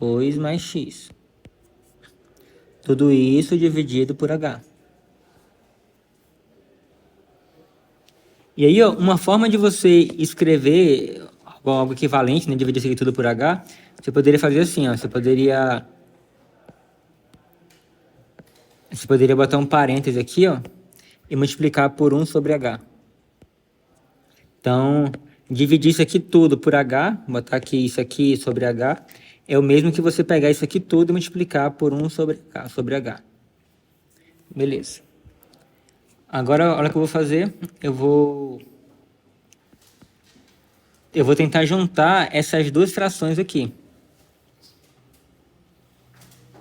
2 mais x. Tudo isso dividido por h. E aí, ó, uma forma de você escrever algo equivalente, né, dividir isso aqui tudo por h, você poderia fazer assim, ó, você poderia botar um parêntese aqui, ó, e multiplicar por 1 sobre h. Então, dividir isso aqui tudo por h, botar aqui isso aqui sobre h, é o mesmo que você pegar isso aqui tudo e multiplicar por 1 sobre h. Beleza. Agora, olha o que eu vou fazer. Eu vou tentar juntar essas duas frações aqui.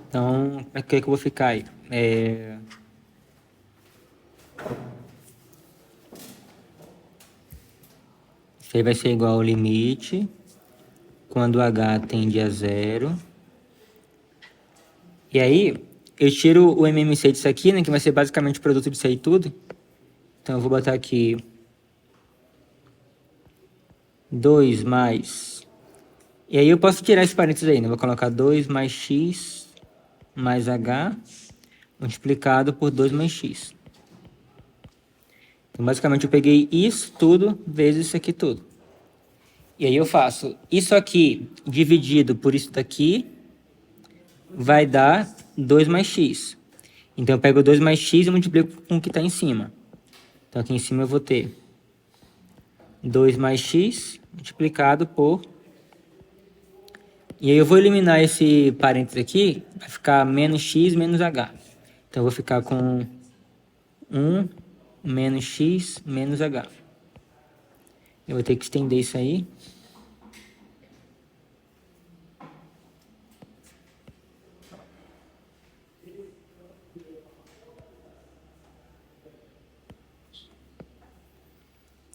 Então, o que é que eu vou ficar aí? Isso aí vai ser igual ao limite quando h tende a zero. E aí, eu tiro o MMC disso aqui, né, que vai ser basicamente o produto disso aí tudo. Então, eu vou botar aqui 2 mais... E aí eu posso tirar esse parênteses aí, né? Vou colocar 2 mais x mais h multiplicado por 2 mais x. Então, basicamente, eu peguei isso tudo vezes isso aqui tudo. E aí eu faço isso aqui dividido por isso daqui, vai dar 2 mais x. Então, eu pego 2 mais x e multiplico com o que está em cima. Então, aqui em cima eu vou ter 2 mais x multiplicado por... E aí eu vou eliminar esse parênteses aqui, vai ficar menos x menos h. Então, eu vou ficar com 1 menos x menos h. Eu vou ter que estender isso aí.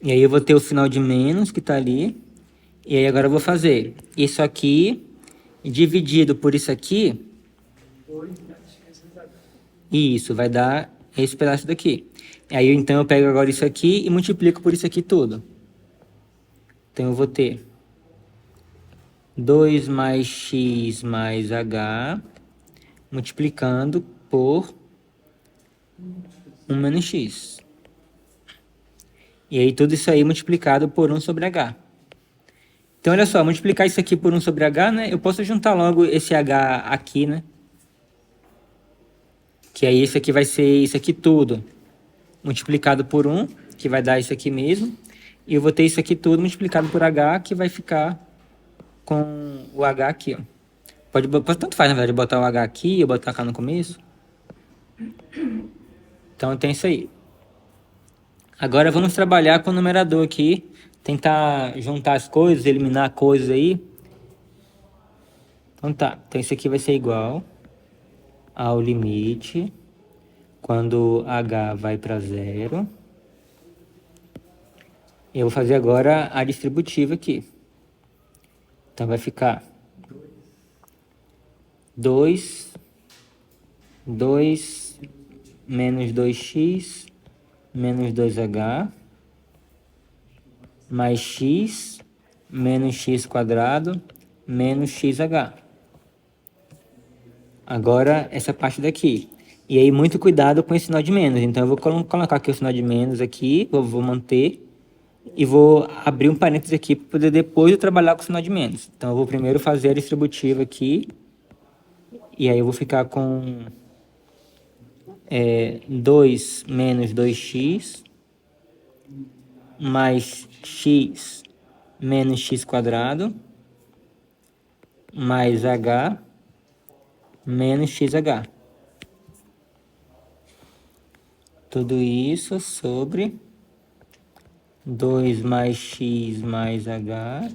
E aí eu vou ter o sinal de menos que está ali. E aí agora eu vou fazer isso aqui dividido por isso aqui. E isso vai dar esse pedaço daqui. Aí então eu pego agora isso aqui e multiplico por isso aqui tudo. Então eu vou ter 2 mais x mais h multiplicando por 1 menos x. E aí tudo isso aí multiplicado por 1 sobre h. Então, olha só, multiplicar isso aqui por 1 sobre h, né? Eu posso juntar logo esse h aqui, né? Que aí isso aqui vai ser isso aqui tudo multiplicado por 1, que vai dar isso aqui mesmo. E eu vou ter isso aqui tudo multiplicado por h, que vai ficar com o h aqui, ó. Tanto faz, na verdade, botar o h aqui ou botar h no começo. Então, tem isso aí. Agora vamos trabalhar com o numerador aqui, tentar juntar as coisas, eliminar coisas aí. Então tá, então isso aqui vai ser igual ao limite quando h vai para zero. Eu vou fazer agora a distributiva aqui. Então vai ficar 2 menos 2x menos 2h mais x menos x quadrado menos xh. Agora essa parte daqui. E aí muito cuidado com esse sinal de menos. Então eu vou colocar aqui o sinal de menos aqui, vou manter e vou abrir um parênteses aqui para poder depois eu trabalhar com o sinal de menos. Então eu vou primeiro fazer a distributiva aqui e aí eu vou ficar com 2 menos 2x mais x menos x quadrado mais h menos xh. Tudo isso sobre 2 mais x mais h,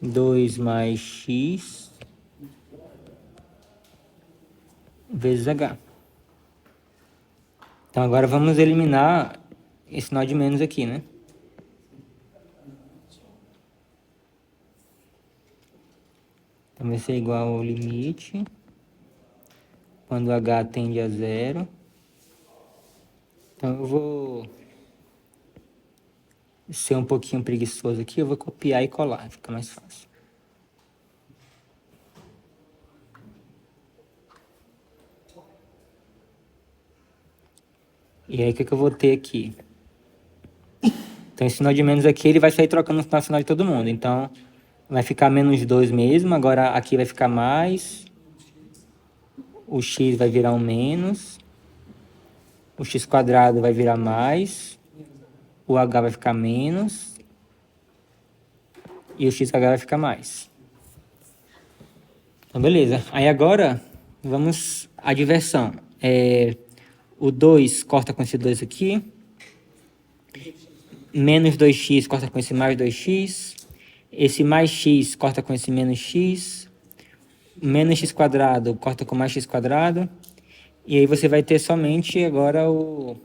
2 mais x vezes h. Então agora vamos eliminar esse sinal de menos aqui, né? Então vai ser igual ao limite, quando h tende a zero. Então eu vou ser um pouquinho preguiçoso aqui, eu vou copiar e colar, fica mais fácil. E aí o que eu vou ter aqui? Então esse sinal de menos aqui, ele vai sair trocando no sinal de todo mundo. Então vai ficar menos 2 mesmo, agora aqui vai ficar mais. O x vai virar um menos. O x quadrado vai virar mais. O h vai ficar menos. E o xh vai ficar mais. Então beleza. Aí agora vamos à diversão. O 2 corta com esse 2 aqui. Menos 2x corta com esse mais 2x. Esse mais x corta com esse menos x. Menos x quadrado corta com mais x quadrado. E aí você vai ter somente agora o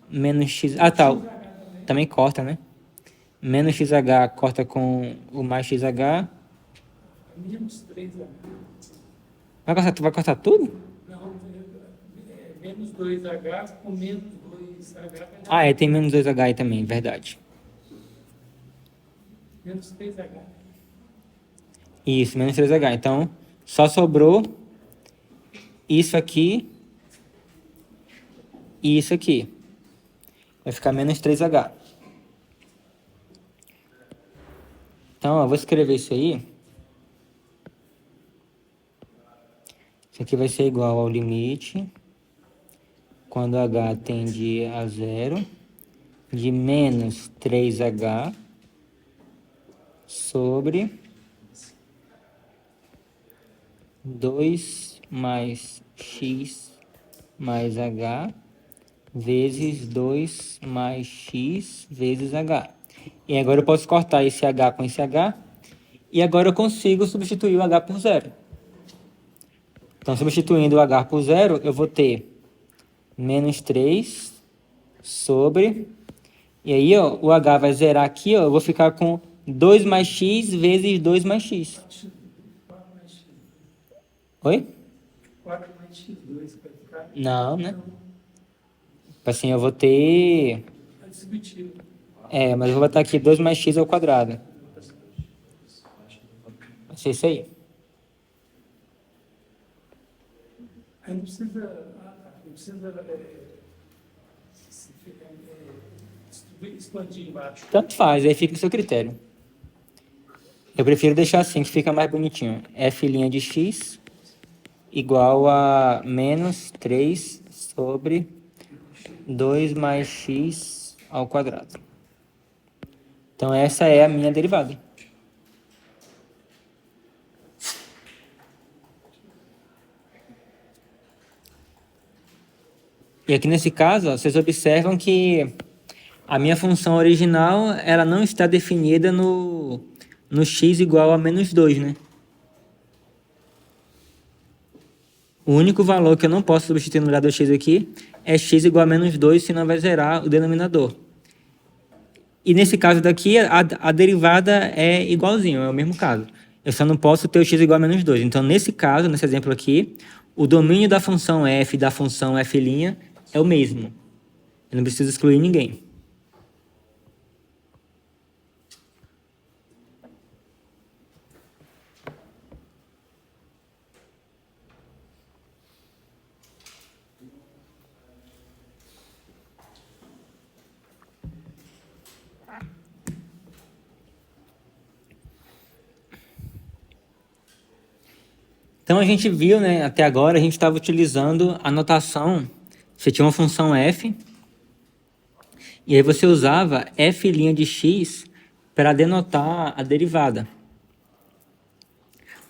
menos x... Ah, tá. Também corta, né? Menos xh corta com o mais xh. Menos 3H. Vai cortar tudo? Não, menos 2H com menos 2H. Ah, tem menos 2h aí também, verdade. Menos 3H. Isso, menos 3h. Então, só sobrou isso aqui e isso aqui. Vai ficar menos 3h. Então, eu vou escrever isso aí. Isso aqui vai ser igual ao limite, quando h tende a zero, de menos 3h sobre 2 mais x mais h vezes 2 mais x vezes h. E agora eu posso cortar esse h com esse h, e agora eu consigo substituir o h por zero. Então, substituindo o h por zero, eu vou ter menos 3 sobre... E aí, ó, o h vai zerar aqui, ó, eu vou ficar com 2 mais x vezes 2 mais x. 4 mais x. Oi? 4 mais x2 vai ficar... Não, né? Assim, eu vou ter... Está distributivo. mas eu vou botar aqui 2 mais x ao quadrado. Vai ser isso aí. Aí não precisa expandir embaixo. Tanto faz, aí fica o seu critério. Eu prefiro deixar assim, que fica mais bonitinho. F' de x igual a menos 3 sobre 2 mais x ao quadrado. Então essa é a minha derivada. E aqui nesse caso, ó, vocês observam que a minha função original ela não está definida no x igual a menos 2, né? O único valor que eu não posso substituir no lugar do x aqui é x igual a menos 2, senão vai zerar o denominador. E nesse caso daqui, a derivada é igualzinho, é o mesmo caso. Eu só não posso ter o x igual a menos 2. Então, nesse caso, nesse exemplo aqui, o domínio da função f e da função f' é o mesmo. Eu não preciso excluir ninguém. Então, a gente viu, né, até agora, a gente estava utilizando a notação. Você tinha uma função f, e aí você usava f' de x para denotar a derivada.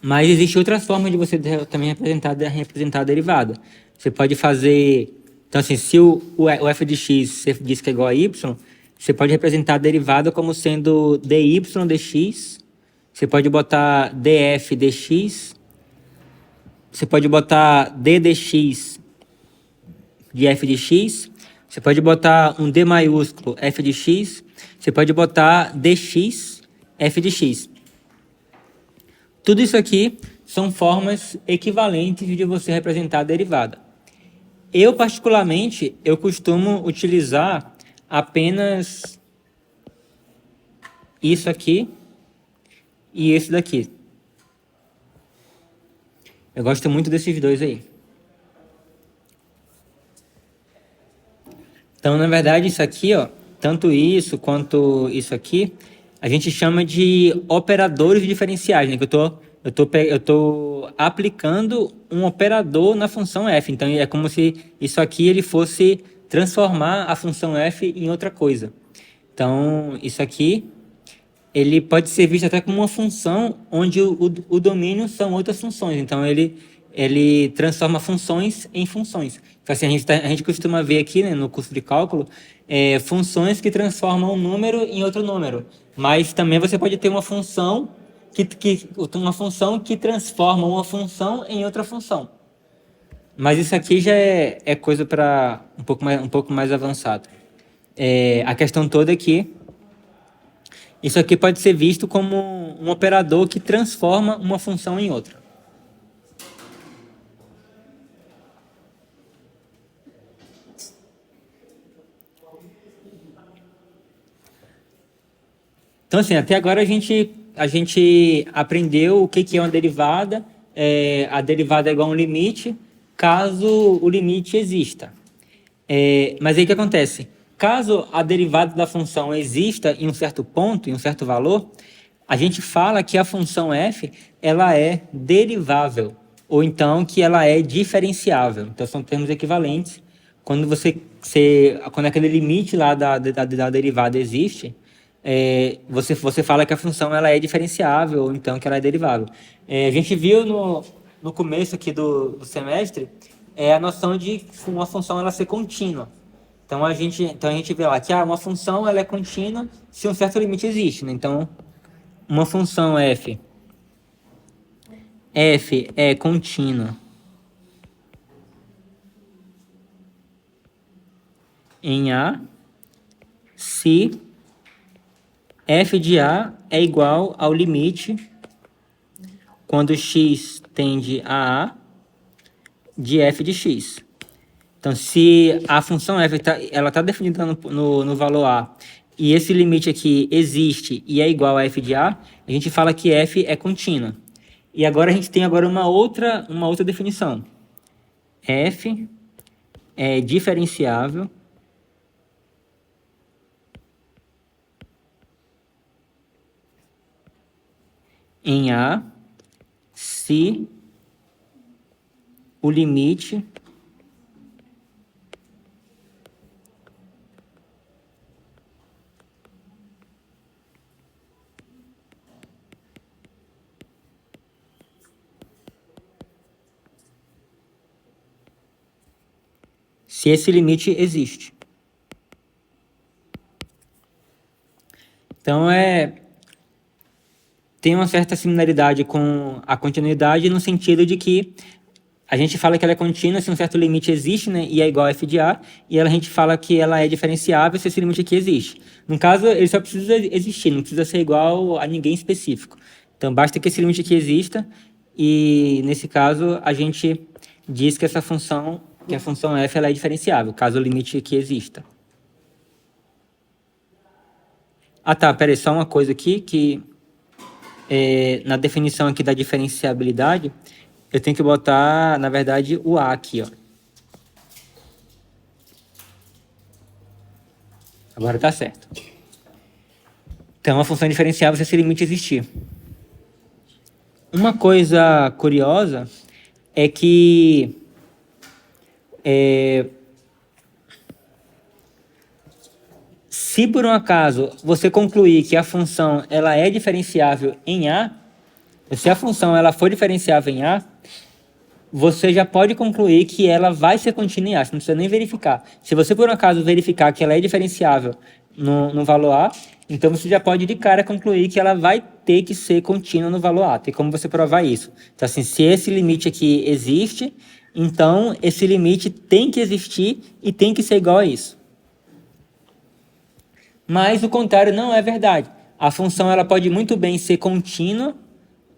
Mas existe outras formas de você também representar a derivada. Você pode fazer... Então, assim, se o f de x você diz que é igual a y, Você pode representar a derivada como sendo dy dx. Você pode botar df dx. Você pode botar d dx de f de x. Você pode botar um d maiúsculo f de x. Você pode botar dx f de x. Tudo isso aqui são formas equivalentes de você representar a derivada. Eu, particularmente, eu costumo utilizar apenas isso aqui e esse daqui. Eu gosto muito desses dois aí. Então, na verdade, isso aqui, ó, tanto isso quanto isso aqui, a gente chama de operadores diferenciais, né? Que eu tô aplicando um operador na função f. Então, é como se isso aqui ele fosse transformar a função f em outra coisa. Então, isso aqui ele pode ser visto até como uma função onde o domínio são outras funções. Então, ele transforma funções em funções. Então, assim, a gente costuma ver aqui, né, no curso de cálculo, funções que transformam um número em outro número. Mas também você pode ter uma função que transforma uma função em outra função. Mas isso aqui já é coisa para um pouco mais avançado. A questão toda é que isso aqui pode ser visto como um operador que transforma uma função em outra. Então, assim, até agora a gente aprendeu o que é uma derivada. A derivada é igual a um limite, caso o limite exista. Mas aí o que acontece? Caso a derivada da função exista em um certo ponto, em um certo valor, a gente fala que a função f ela é derivável, ou então que ela é diferenciável. Então, são termos equivalentes. Quando quando aquele limite lá da derivada existe, você fala que a função ela é diferenciável, ou então que ela é derivável. A gente viu no começo aqui do semestre a noção de uma função ela ser contínua. Então a gente vê lá que uma função ela é contínua se um certo limite existe, né? Então, uma função f é contínua em A se f de A é igual ao limite quando x tende a A de f de x. Então, se a função f está definida no valor A e esse limite aqui existe e é igual a f de A, a gente fala que f é contínua. E agora a gente tem uma outra definição. F é diferenciável em A se o limite se esse limite existe. Então, tem uma certa similaridade com a continuidade no sentido de que a gente fala que ela é contínua se um certo limite existe, né, e é igual a f de A, e a gente fala que ela é diferenciável se esse limite aqui existe. No caso, ele só precisa existir, não precisa ser igual a ninguém específico. Então, basta que esse limite aqui exista, e nesse caso, a gente diz que a função f ela é diferenciável, caso o limite aqui exista. Tá, peraí, só uma coisa aqui, que na definição aqui da diferenciabilidade, eu tenho que botar, na verdade, o A aqui, ó. Agora tá certo. Então, a função é diferenciável se esse limite existir. Uma coisa curiosa é que se por um acaso você concluir que a função ela é diferenciável em A, se a função ela for diferenciável em A, você já pode concluir que ela vai ser contínua em A, você não precisa nem verificar. Se você por um acaso verificar que ela é diferenciável no valor A, então você já pode de cara concluir que ela vai ter que ser contínua no valor A. Tem como você provar isso. Então, assim, se esse limite aqui existe, então esse limite tem que existir e tem que ser igual a isso. Mas o contrário não é verdade. A função ela pode muito bem ser contínua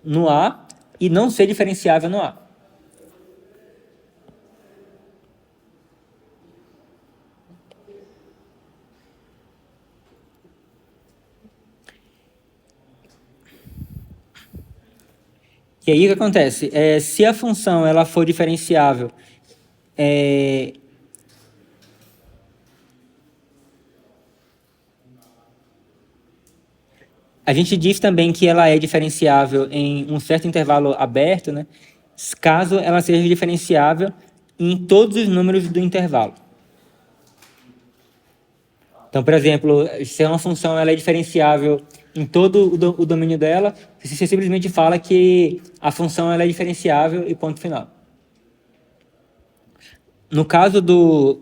no A e não ser diferenciável no A. E aí o que acontece? Se a função ela for diferenciável, a gente diz também que ela é diferenciável em um certo intervalo aberto, né? Caso ela seja diferenciável em todos os números do intervalo. Então, por exemplo, se uma função ela é diferenciável em todo o domínio dela, você simplesmente fala que a função ela é diferenciável e ponto final. No caso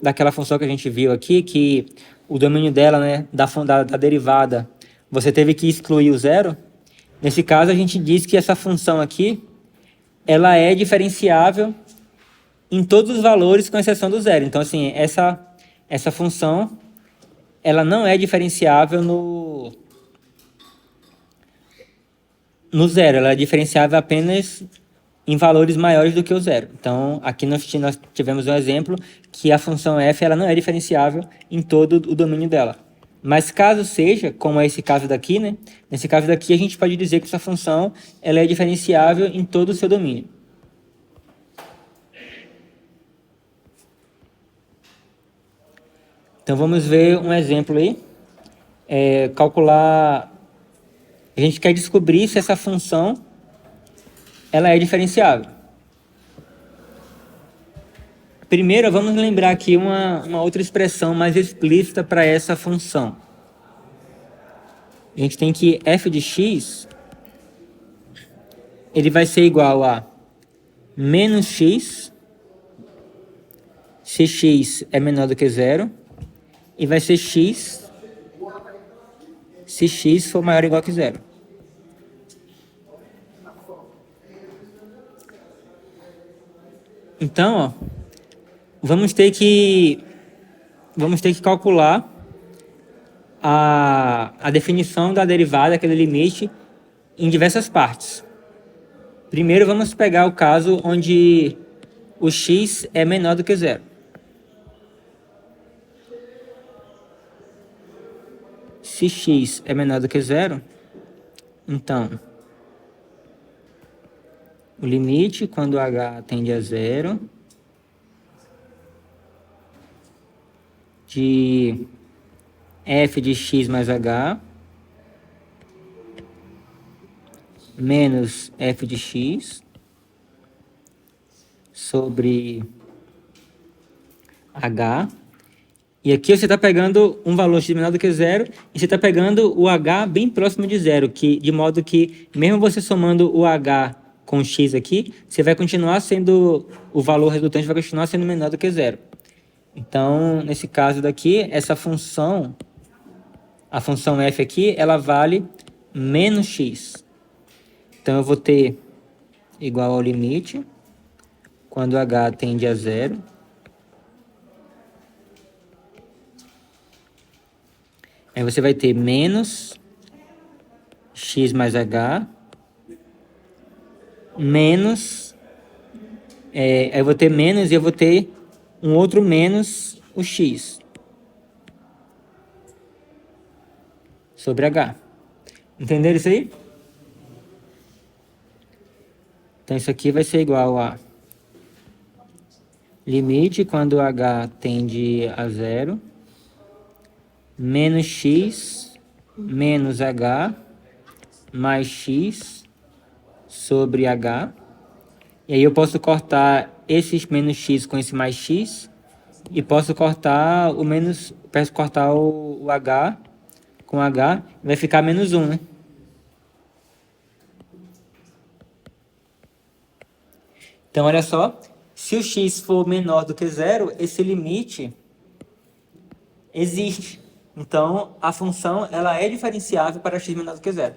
daquela função que a gente viu aqui, que o domínio dela, né, da derivada, você teve que excluir o zero, nesse caso a gente diz que essa função aqui, ela é diferenciável em todos os valores com exceção do zero. Então, assim, essa função, ela não é diferenciável no zero, ela é diferenciável apenas em valores maiores do que o zero. Então, aqui nós tivemos um exemplo que a função f ela não é diferenciável em todo o domínio dela. Mas caso seja, como é esse caso daqui, né? Nesse caso daqui, a gente pode dizer que essa função ela é diferenciável em todo o seu domínio. Então, vamos ver um exemplo aí. Calcular... A gente quer descobrir se essa função ela é diferenciável. Primeiro, vamos lembrar aqui uma outra expressão mais explícita para essa função. A gente tem que f de x, ele vai ser igual a menos x, se x é menor do que zero, e vai ser x, se x for maior ou igual que zero. Então, ó, vamos ter que calcular a definição da derivada, aquele limite, em diversas partes. Primeiro, vamos pegar o caso onde o x é menor do que zero. Se x é menor do que zero, então, o limite, quando h tende a zero, de f de x mais h menos f de x sobre h. E aqui você está pegando um valor x menor do que zero e você está pegando o h bem próximo de zero, de modo que, mesmo você somando o h com o x aqui, você vai continuar sendo, o valor resultante vai continuar sendo menor do que zero. Então, nesse caso daqui, essa função, a função f aqui, ela vale menos x. Então, eu vou ter igual ao limite, quando h tende a zero, aí você vai ter menos x mais h, menos, aí eu vou ter menos e eu vou ter um outro menos o x sobre h. Entenderam isso aí? Então, isso aqui vai ser igual a limite quando h tende a zero, menos x menos h mais x sobre h. E aí eu posso cortar esse menos x com esse mais x e posso cortar o h com h, vai ficar menos 1, né? Então, olha só, se o x for menor do que zero, esse limite existe. Então, a função ela é diferenciável para x menor do que zero.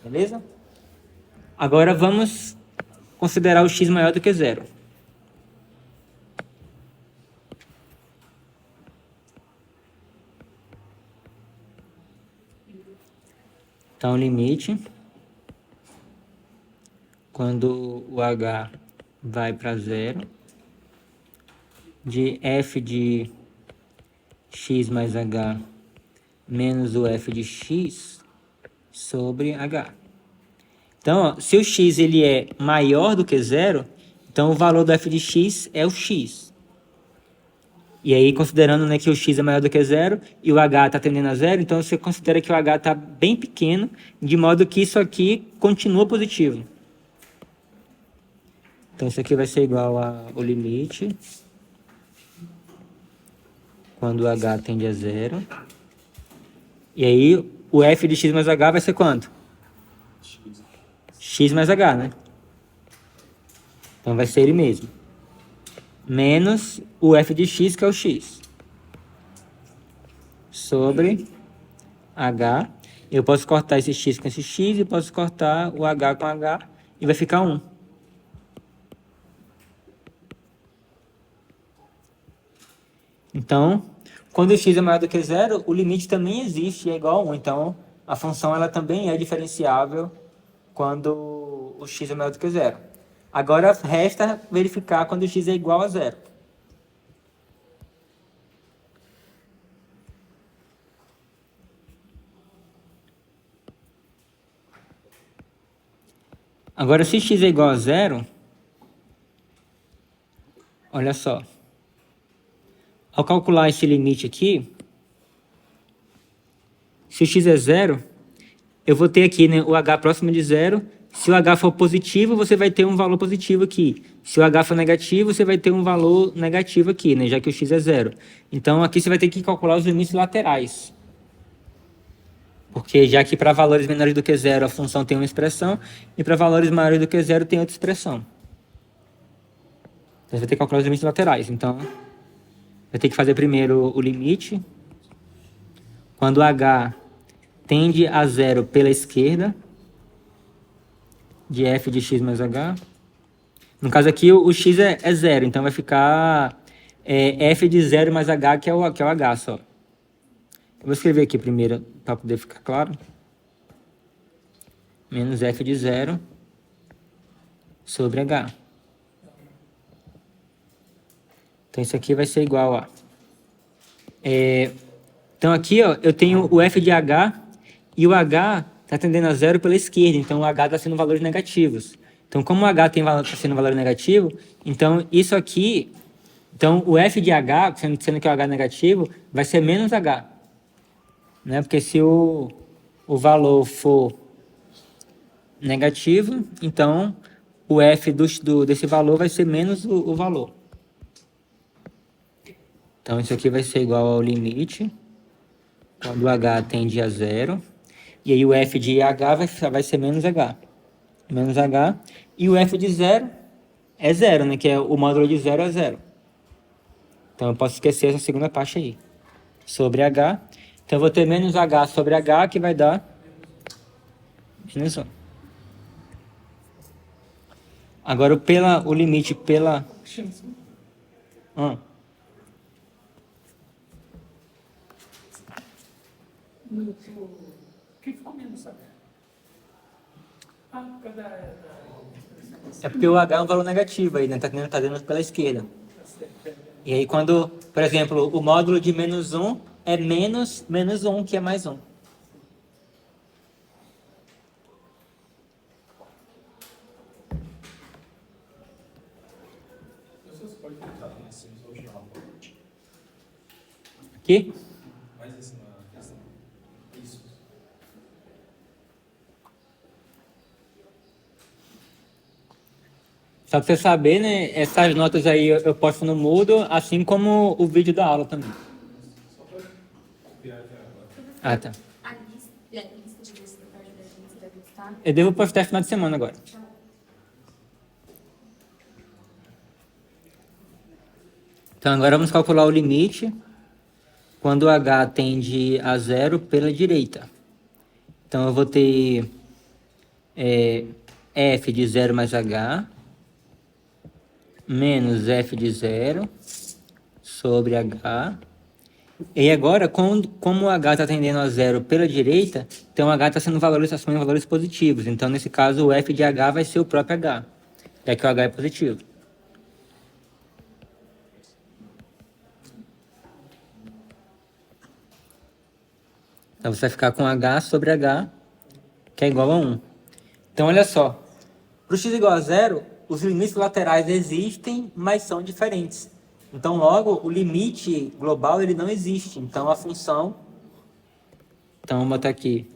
Beleza? Agora vamos considerar o x maior do que zero. Então, limite, quando o h vai para zero, de f de x mais h menos o f de x sobre h. Então, ó, se o x ele é maior do que zero, então o valor do f de x é o x. E aí, considerando, né, que o x é maior do que zero e o h está tendendo a zero, então você considera que o h está bem pequeno, de modo que isso aqui continua positivo. Então, isso aqui vai ser igual ao limite quando o h tende a zero. E aí, o f de x mais h vai ser quanto? X mais h, né? Então, vai ser ele mesmo. Menos o f de x, que é o x. Sobre h. Eu posso cortar esse x com esse x e posso cortar o h com h e vai ficar 1. Então, quando o x é maior do que zero, o limite também existe e é igual a 1. Então, a função ela também é diferenciável quando o x é maior do que zero. Agora, resta verificar quando o x é igual a zero. Agora, se x é igual a zero, olha só. Ao calcular esse limite aqui, se o x é zero, eu vou ter aqui, né, o h próximo de zero. Se o h for positivo, você vai ter um valor positivo aqui. Se o h for negativo, você vai ter um valor negativo aqui, né, já que o x é zero. Então, aqui você vai ter que calcular os limites laterais. Porque já que para valores menores do que zero a função tem uma expressão, e para valores maiores do que zero tem outra expressão. Então, você vai ter que calcular os limites laterais. Então, vai ter que fazer primeiro o limite. Quando h tende a zero pela esquerda, de f de x mais h. No caso aqui, o x é zero, então vai ficar f de 0 mais h, que é o h só. Eu vou escrever aqui primeiro, para poder ficar claro. Menos f de 0 sobre h. Então, isso aqui vai ser igual a... Então, aqui ó, eu tenho o f de h, e o h está tendendo a zero pela esquerda, então o h está sendo valores negativos. Então, como o h está sendo valor negativo, então isso aqui... Então, o f de h, sendo que o h é negativo, vai ser menos h. Né? Porque se o valor for negativo, então o f desse valor vai ser menos o valor. Então, isso aqui vai ser igual ao limite, quando o h tende a zero. E aí o f de h vai ser menos h. Menos h. E o f de zero é zero, né? Que é o módulo de zero é zero. Então, eu posso esquecer essa segunda parte aí. Sobre h. Então, eu vou ter menos h sobre h, que vai dar menos 1. Agora, o limite pela... O que ficou menos, sabe? Ah, por causa É porque o h é um valor negativo aí, né? Tá dando pela esquerda. E aí, quando, por exemplo, o módulo de menos 1 é menos 1, que é mais 1. Você pode tentar nesse original. Aqui? Mais essa questão. Isso. Só pra você saber, né? Essas notas aí eu posto no Moodle, assim como o vídeo da aula também. Só para copiar aqui agora. Ah, tá. A lista de lista da parte da gente, você vai postar? Eu devo postar final de semana agora. Então, agora vamos calcular o limite quando h tende a zero pela direita. Então, eu vou ter f de 0 mais h menos f de 0 sobre h. E agora, como o h está tendendo a zero pela direita, então o h está sendo assumindo valores positivos. Então, nesse caso, o f de h vai ser o próprio h, já que o h é positivo. Então, você vai ficar com h sobre h, que é igual a 1. Então, olha só. Para o x igual a zero, os limites laterais existem, mas são diferentes. Então, logo, o limite global ele não existe. Então, a função... Então, vou botar aqui.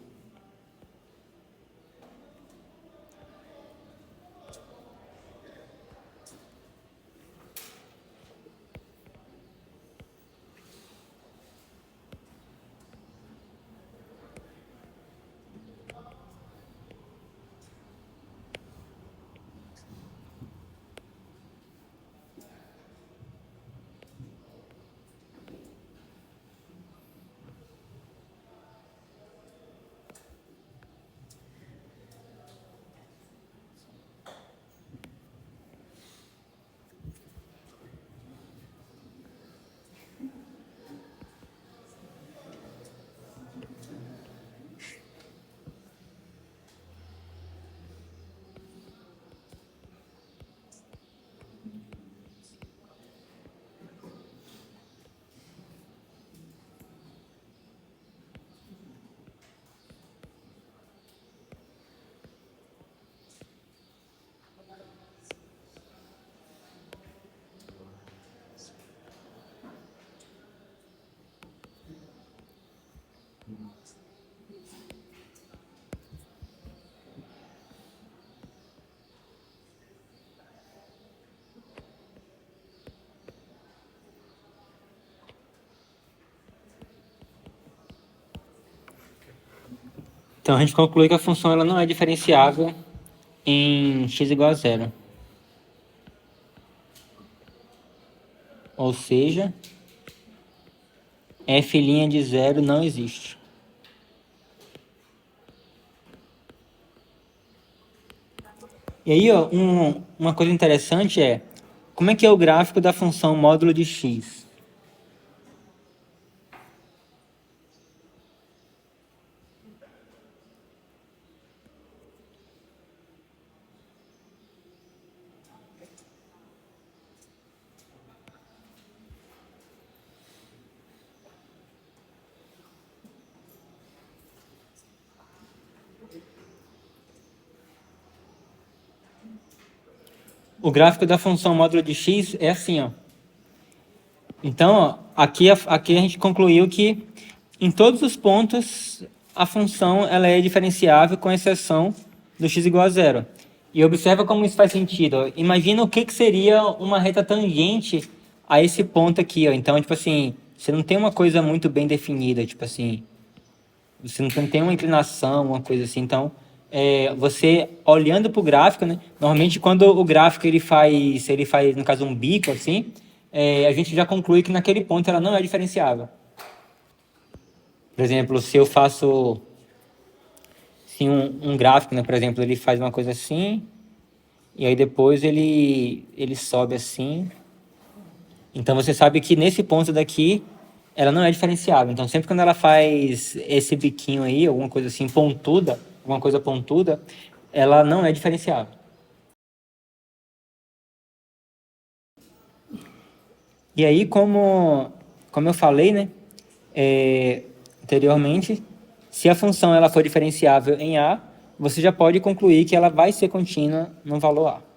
Então, a gente conclui que a função ela não é diferenciável em x igual a zero. Ou seja, f' de zero não existe. E aí, ó, uma coisa interessante é, como é que é o gráfico da função módulo de x? O gráfico da função módulo de x é assim, ó. Então, ó, aqui a gente concluiu que em todos os pontos a função ela é diferenciável com exceção do x igual a zero. E observa como isso faz sentido. Ó. Imagina o que seria uma reta tangente a esse ponto aqui. Ó. Então, tipo assim, você não tem uma coisa muito bem definida, tipo assim, você não tem uma inclinação, uma coisa assim. Então, você olhando para o gráfico, né? Normalmente quando o gráfico ele faz, no caso, um bico assim, a gente já conclui que naquele ponto ela não é diferenciável. Por exemplo, se eu faço assim, um gráfico, né? Por exemplo, ele faz uma coisa assim, e aí depois ele sobe assim. Então você sabe que nesse ponto daqui ela não é diferenciável. Então sempre quando ela faz esse biquinho aí, alguma coisa assim pontuda, alguma coisa pontuda, ela não é diferenciável. E aí, como eu falei, né, anteriormente, se a função ela for diferenciável em A, você já pode concluir que ela vai ser contínua no valor A.